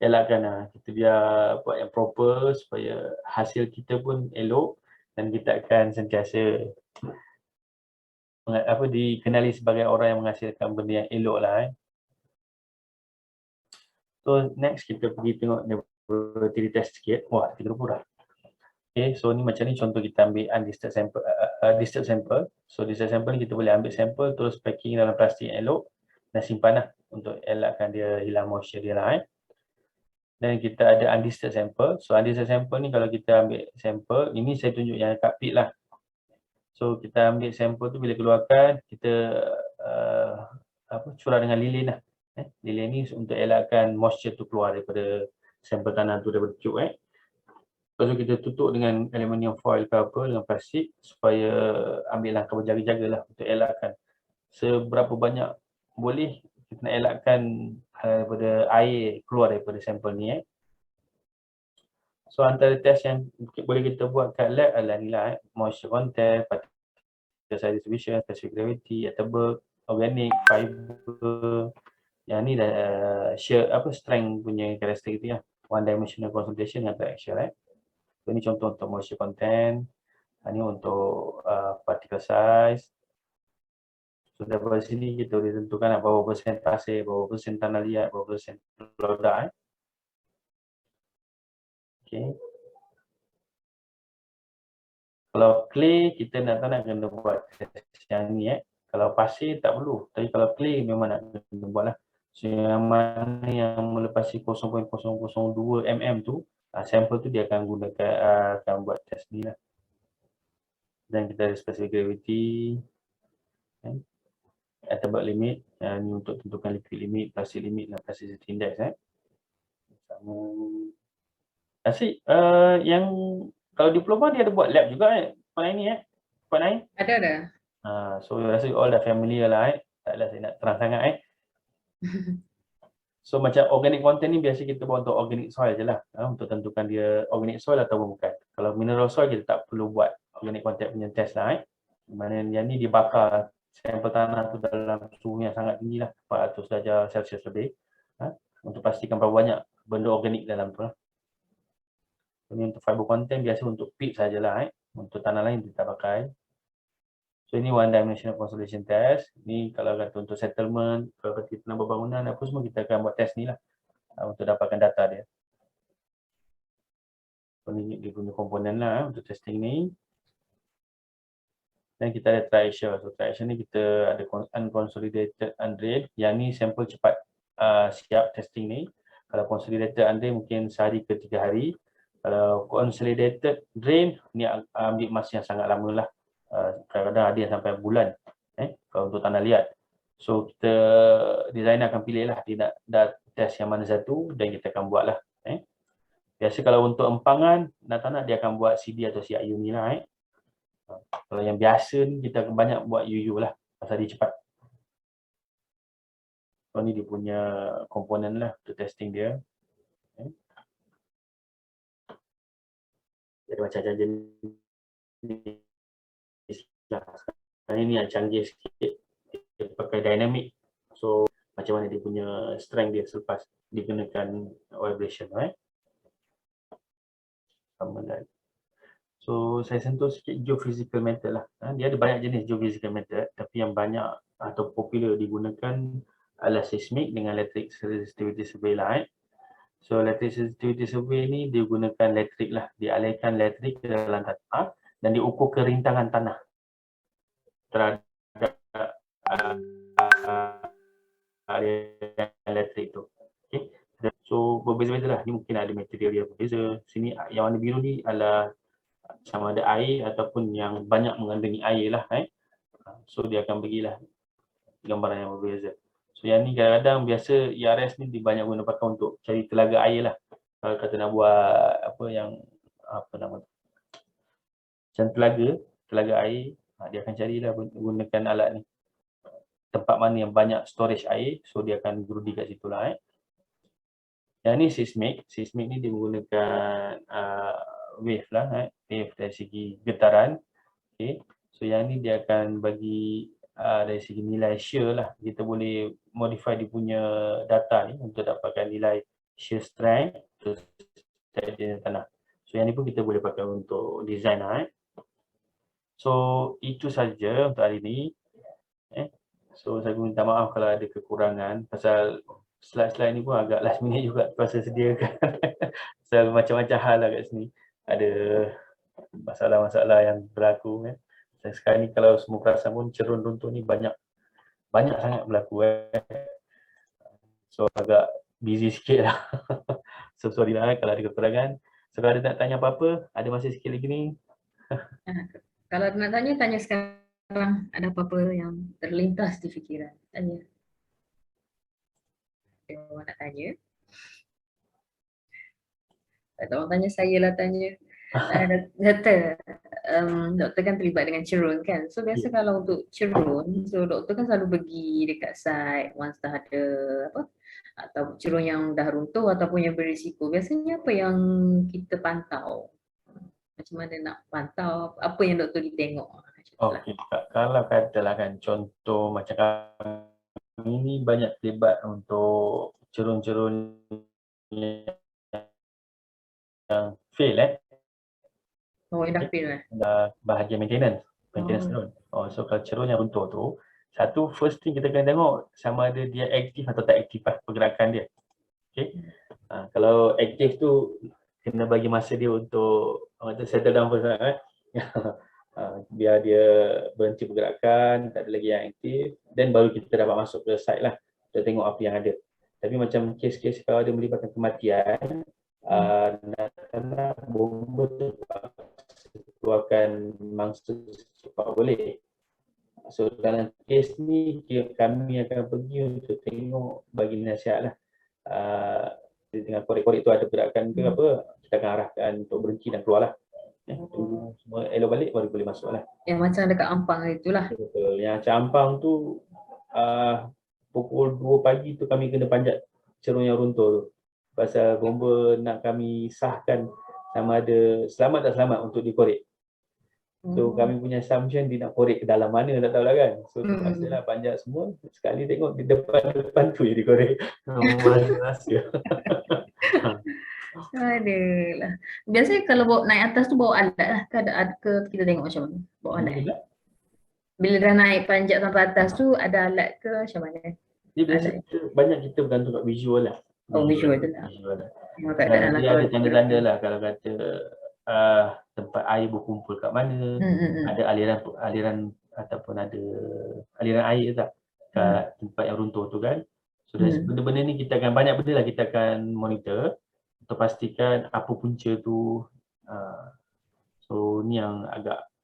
Elakkan lah, kita biar buat yang proper supaya hasil kita pun elok dan kita akan sentiasa dikenali sebagai orang yang menghasilkan benda yang elok lah. So next kita pergi tengok laboratory test sikit. Wah, 30 dah. Okay, so ni macam ni contoh kita ambil undisturbed sample. So disturbed sample ni kita boleh ambil sampel terus packing dalam plastik yang elok dan simpan lah untuk elakkan dia hilang moisture dia lah. Dan kita ada undisturbed sample. So undisturbed sample ni kalau kita ambil sampel, ini saya tunjuk yang kat pit lah. So kita ambil sampel tu bila keluarkan, kita curah dengan lilin lah. Lilin ni untuk elakkan moisture tu keluar daripada sampel tanah tu daripada tube. Lepas tu kita tutup dengan aluminium foil ke apa, dengan plastik supaya ambil langkah berjaga-jaga lah untuk elakkan seberapa banyak boleh kita nak elakkan daripada air keluar daripada sampel ni. So antara test yang boleh kita buat kat lab adalah ni lah, moisture content, particle size distribution, specific gravity, Atterberg, organic, fiber. Yang ni dah shear strength punya karakteristik tu lah. One dimensional consolidation dengan triaxial. So, ini contoh untuk moisture content. Ini untuk particle size. So daripada sini kita boleh tentukan berapa persen pasir, berapa persen tanah liat, berapa persen lodak. Okay. Kalau clay kita nak kena buat yang ni. Kalau pasir tak perlu, tapi kalau clay memang nak kena buat lah. So yang mana yang melepasi 0.002 mm tu, sampel tu dia akan gunakan akan buat test ni lah. Dan kita ada specific gravity, Atterberg limit, ni untuk tentukan liquid limit, plastic limit dan plasticity index. Sama. Asyik, yang kalau diploma dia ada buat lab juga Puan Aini Puan Aini? Ada. So rasa all dah familiar lah taklah saya nak terang sangat So macam organic content ni biasa kita buat untuk organic soil je lah, untuk tentukan dia organic soil atau bukan. Kalau mineral soil kita tak perlu buat organic content punya test lah. Mana yang ni dibakar sampel tanah tu dalam suhu yang sangat tinggi lah, 400 darjah Celsius lebih, untuk pastikan berapa banyak benda organik dalam tu lah. Ini untuk fiber content biasa untuk pit sajalah, untuk tanah lain kita tak pakai. So ini one dimensional consolidation test. Ni kalau kata untuk settlement, kalau kata kita nak bangunan apa semua, kita akan buat test ni lah untuk dapatkan data dia. So ni dia punya komponen lah untuk testing ni. Dan kita ada triaxial. So triaxial ni kita ada unconsolidated undrained. Yang ni sampel cepat siap testing ni. Kalau consolidated undrained mungkin sehari ke 3 hari. Kalau consolidated drain ni ambil masa yang sangat lama lah. Kadang-kadang ada yang sampai bulan kalau untuk tanah liat. So kita designer akan pilih lah dia nak test yang mana satu dan kita akan buat lah. Biasa kalau untuk empangan tak nak dia akan buat CD atau CIU ni lah. Kalau yang biasa ni kita akan banyak buat UU lah pasal dia cepat. So ni dia punya komponen lah untuk testing dia. Dia ada macam-macam jenis. Ini yang canggih sikit, dia pakai dynamic. So macam mana dia punya strength dia selepas digunakan vibration. Sama lagi. So saya sentuh sikit geophysical method lah. Dia ada banyak jenis geophysical method, tapi yang banyak atau popular digunakan adalah seismic dengan electric resistivity survey lah. So electric resistivity survey ni dia gunakan elektrik lah, dialihkan elektrik ke dalam tanah dan diukur kerintangan tanah terhadap aliran elektrik tu. Okay. So berbeza-beza lah, ni mungkin ada material yang berbeza. Sini yang warna biru ni adalah sama ada air ataupun yang banyak mengandungi air lah. So dia akan bagilah gambaran yang berbeza. So yang ni kadang-kadang biasa ERS ni banyak guna pakai untuk cari telaga air lah. Kalau kata nak buat apa nama tu, macam telaga, telaga air, dia akan carilah gunakan alat ni. Tempat mana yang banyak storage air, so dia akan gerudi kat situ lah. Yang ni seismic. Seismic ni dia menggunakan wave lah, wave dari segi getaran. Okay. So yang ni dia akan bagi dari segi nilai shear lah. Kita boleh modify dia punya data ni untuk dapatkan nilai shear strength untuk steadiness tanah. So yang ni pun kita boleh pakai untuk design lah. So itu saja untuk hari ni. So saya minta maaf kalau ada kekurangan pasal slide-slide ni pun agak last minute juga pasal sediakan. Pasal macam-macam hal lah kat sini. Ada masalah-masalah yang berlaku kan. Dan sekarang ni kalau semua perasan pun cerun runtuh ni banyak sangat berlaku So agak busy sikit lah. So sorry lah kalau ada kekurangan. So kalau ada nak tanya apa-apa, ada masa sikit lagi ni. Kalau nak tanya, tanya sekarang. Ada apa-apa yang terlintas di fikiran? Tanya. Ada orang nak tanya? Tak ada orang tanya, saya lah tanya. Doktor, doktor kan terlibat dengan cerun kan. So biasa kalau untuk cerun, so doktor kan selalu pergi dekat site once dah ada apa, atau cerun yang dah runtuh ataupun yang berisiko. Biasanya apa yang kita pantau? Macam mana nak pantau? Apa yang doktor ditengok? Okey, kalau katalah kan contoh macam kami ni banyak terlibat untuk cerun-cerun yang fail Oh, yang dah fail bahagian maintenance cerun. So kalau cerun yang runtuh tu, satu first thing kita kena tengok sama ada dia aktif atau tak aktif pergerakan dia. Okay. Kalau aktif tu kena bagi masa dia untuk settle down first biar dia berhenti pergerakan, tak ada lagi yang aktif, then baru kita dapat masuk ke site lah untuk tengok apa yang ada. Tapi macam kes-kes kalau ada melibatkan kematian, nak bomba tu keluarkan mangsa secepat boleh. So dalam kes ni kami akan pergi untuk tengok, bagi nasihat lah. Dengan korek-korek tu ada pergerakan ke apa, kita akan arahkan untuk berhenti dan keluar lah. Tunggu semua elok balik baru boleh masuk lah. Yang macam dekat Ampang itulah. Betul. Yang macam Ampang tu pukul 2 pagi tu kami kena panjat cerun yang runtuh tu. Pasal bomba nak kami sahkan sama ada selamat tak selamat untuk dikorek. So kami punya assumption dia nak korek ke dalam mana tak tahu lah kan. So terpaksalah panjat semua. Sekali tengok di depan tu je dikorek. Rahsia. Adalah. Biasanya kalau bawa naik atas tu bawa alat lah. Ada ke kita tengok macam mana? Bawa alat. Bila dah naik panjat sampai atas tu ada alat ke macam mana? Dia biasa banyak kita bergantung kat visual lah. Visual tu lah. Dia ada tanda-tanda lah kalau kata tempat air berkumpul kat mana, ada aliran ataupun ada aliran air tak kat tempat yang runtuh tu kan. So benda-benda ni kita akan banyak benda lah kita akan monitor untuk pastikan apa punca tu. So ni yang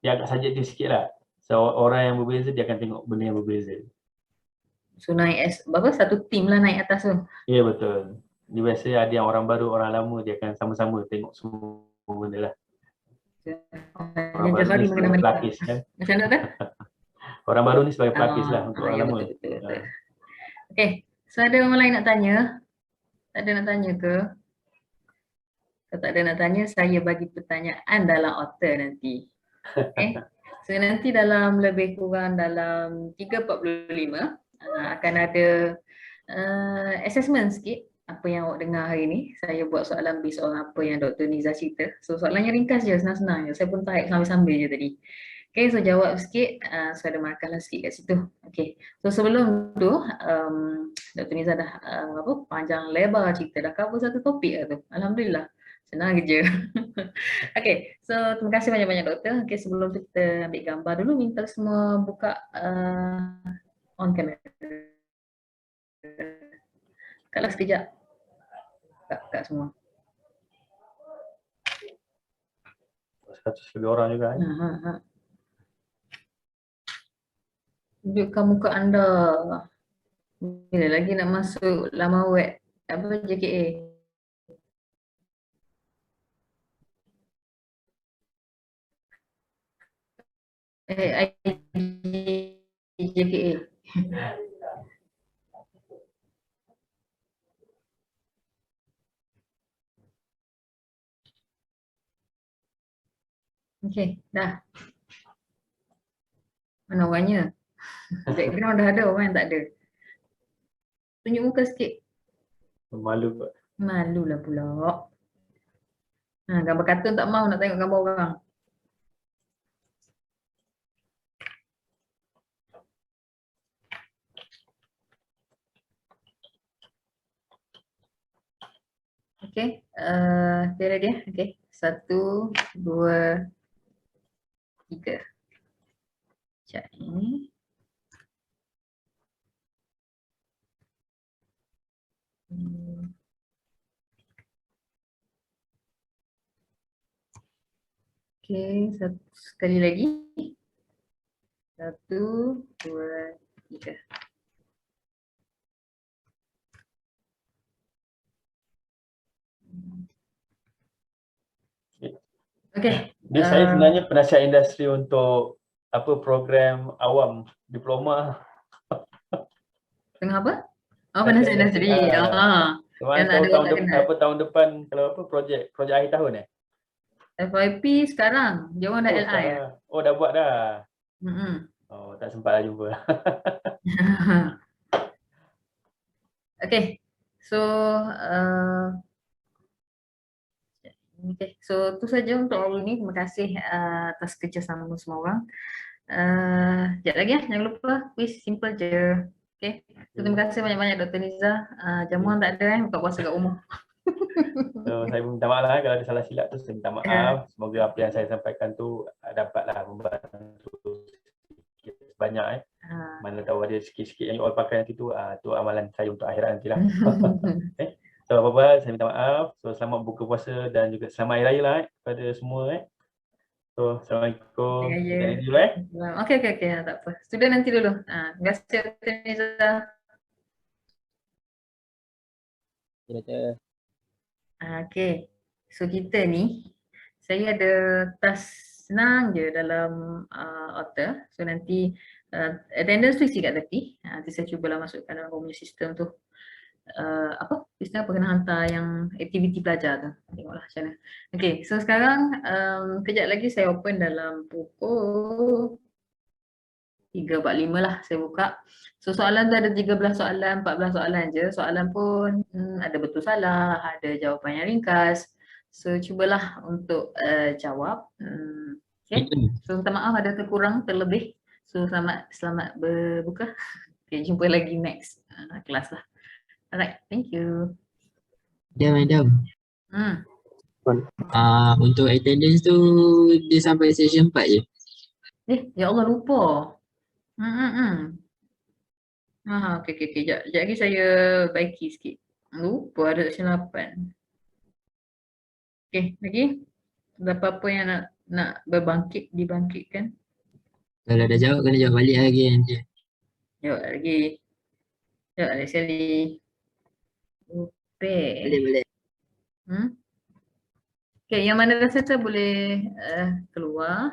dia agak subjektif sikit lah. So orang yang berbeza dia akan tengok benda yang berbeza. So naik satu tim lah naik atas tu. Ya betul. Dia biasa ada yang orang baru, orang lama dia akan sama-sama tengok semua benda lah. Orang baru ni sebagai pelakis kan. Macam mana tu? Orang baru ni sebagai pelakis lah untuk orang lama. Betul. Okay, so ada orang lain nak tanya? Tak ada nak tanya ke? Kalau tak ada nak tanya, saya bagi pertanyaan dalam otter nanti. Okay. So nanti dalam lebih kurang dalam 3.45 akan ada assessment sikit apa yang awak dengar hari ni. Saya buat soalan based on apa yang Dr. Niza cerita. So soalannya ringkas je, senang-senang je. Saya pun type sambil-sambil je tadi. Okay, so jawab sikit, so ada markalah sikit kat situ. Okay, so sebelum tu Dr. Niza dah panjang lebar cerita, dah cover satu topik lah tu. Alhamdulillah, senang kerja. Okay, so terima kasih banyak-banyak doktor. Okay, sebelum tu kita ambil gambar dulu, minta semua buka on camera. Bukalah sekejap. Buka semua. 100 lebih orang juga kan? Tunjukkan muka anda. Bila lagi nak masuk laman web apa JKA? JKA. Okey, dah. Mana orangnya? Background dah ada, orang yang tak ada. Tunjuk muka sikit. Malu kot. Malulah pula. Gambar kartun tak mau nak tengok gambar orang. Okey, dia ready ya? Okey, 1, 2, 3. Sekejap ni. Okey, sekali lagi. 1, 2, 3. Okey. Saya sebenarnya penasihat industri untuk program awam diploma. Tengah apa? Oh, penasihat industri. Kemarin tahun depan kalau projek akhir tahun FYP sekarang. Jangan dah LI ya? Oh, dah buat dah. Hmm. Oh, tak sempat lah jumpa. Okay, so tu saja untuk hari ini. Terima kasih atas kerjasama semua orang. Sekejap lagi ya, jangan lupa quiz simple je. Okay, so, terima kasih banyak-banyak Dr. Niza. Jamuan tak ada buka puasa kat rumah. So, saya minta maaf lah kalau ada salah silap tu, saya minta maaf. Semoga apa yang saya sampaikan tu dapatlah membantu banyak mana tahu ada sikit-sikit yang you all pakai nanti tu amalan saya untuk akhirat nantilah. So apa-apa saya minta maaf. So selamat buka puasa dan juga selamat hari raya lah kepada semua So assalamualaikum. Okey, tak apa. Student nanti dulu. Terima kasih Dr. Niza. Okay, so kita ni saya ada task senang je dalam Otter. So nanti attendance tu isi kat tepi. Nanti saya cubalah masukkan dalam punya sistem tu. Sistem apa kena hantar yang aktiviti pelajar tu. Tengoklah macam mana. Okay, so sekarang kejap lagi saya open dalam pukul 3.45 lah saya buka. So soalan tu ada 13 soalan, 14 soalan je. Soalan pun ada betul salah, ada jawapan yang ringkas. So cubalah untuk jawab. Okay. So minta maaf ada terkurang, terlebih. So selamat berbuka. Okay, jumpa lagi next kelas lah. Alright, thank you. Ya, madam. Untuk attendance tu dia sampai session 4 je. Ya Allah lupa. Okay. Sekejap lagi saya baiki sikit. Lupa ada section 8. Okay, lagi? Ada apa-apa yang nak dibangkitkan? Kalau dah jawab, kena jawab balik lagi nanti. Jawab lagi. Jawab lagi sekali. Boleh. Okay, yang mana dah settle boleh keluar.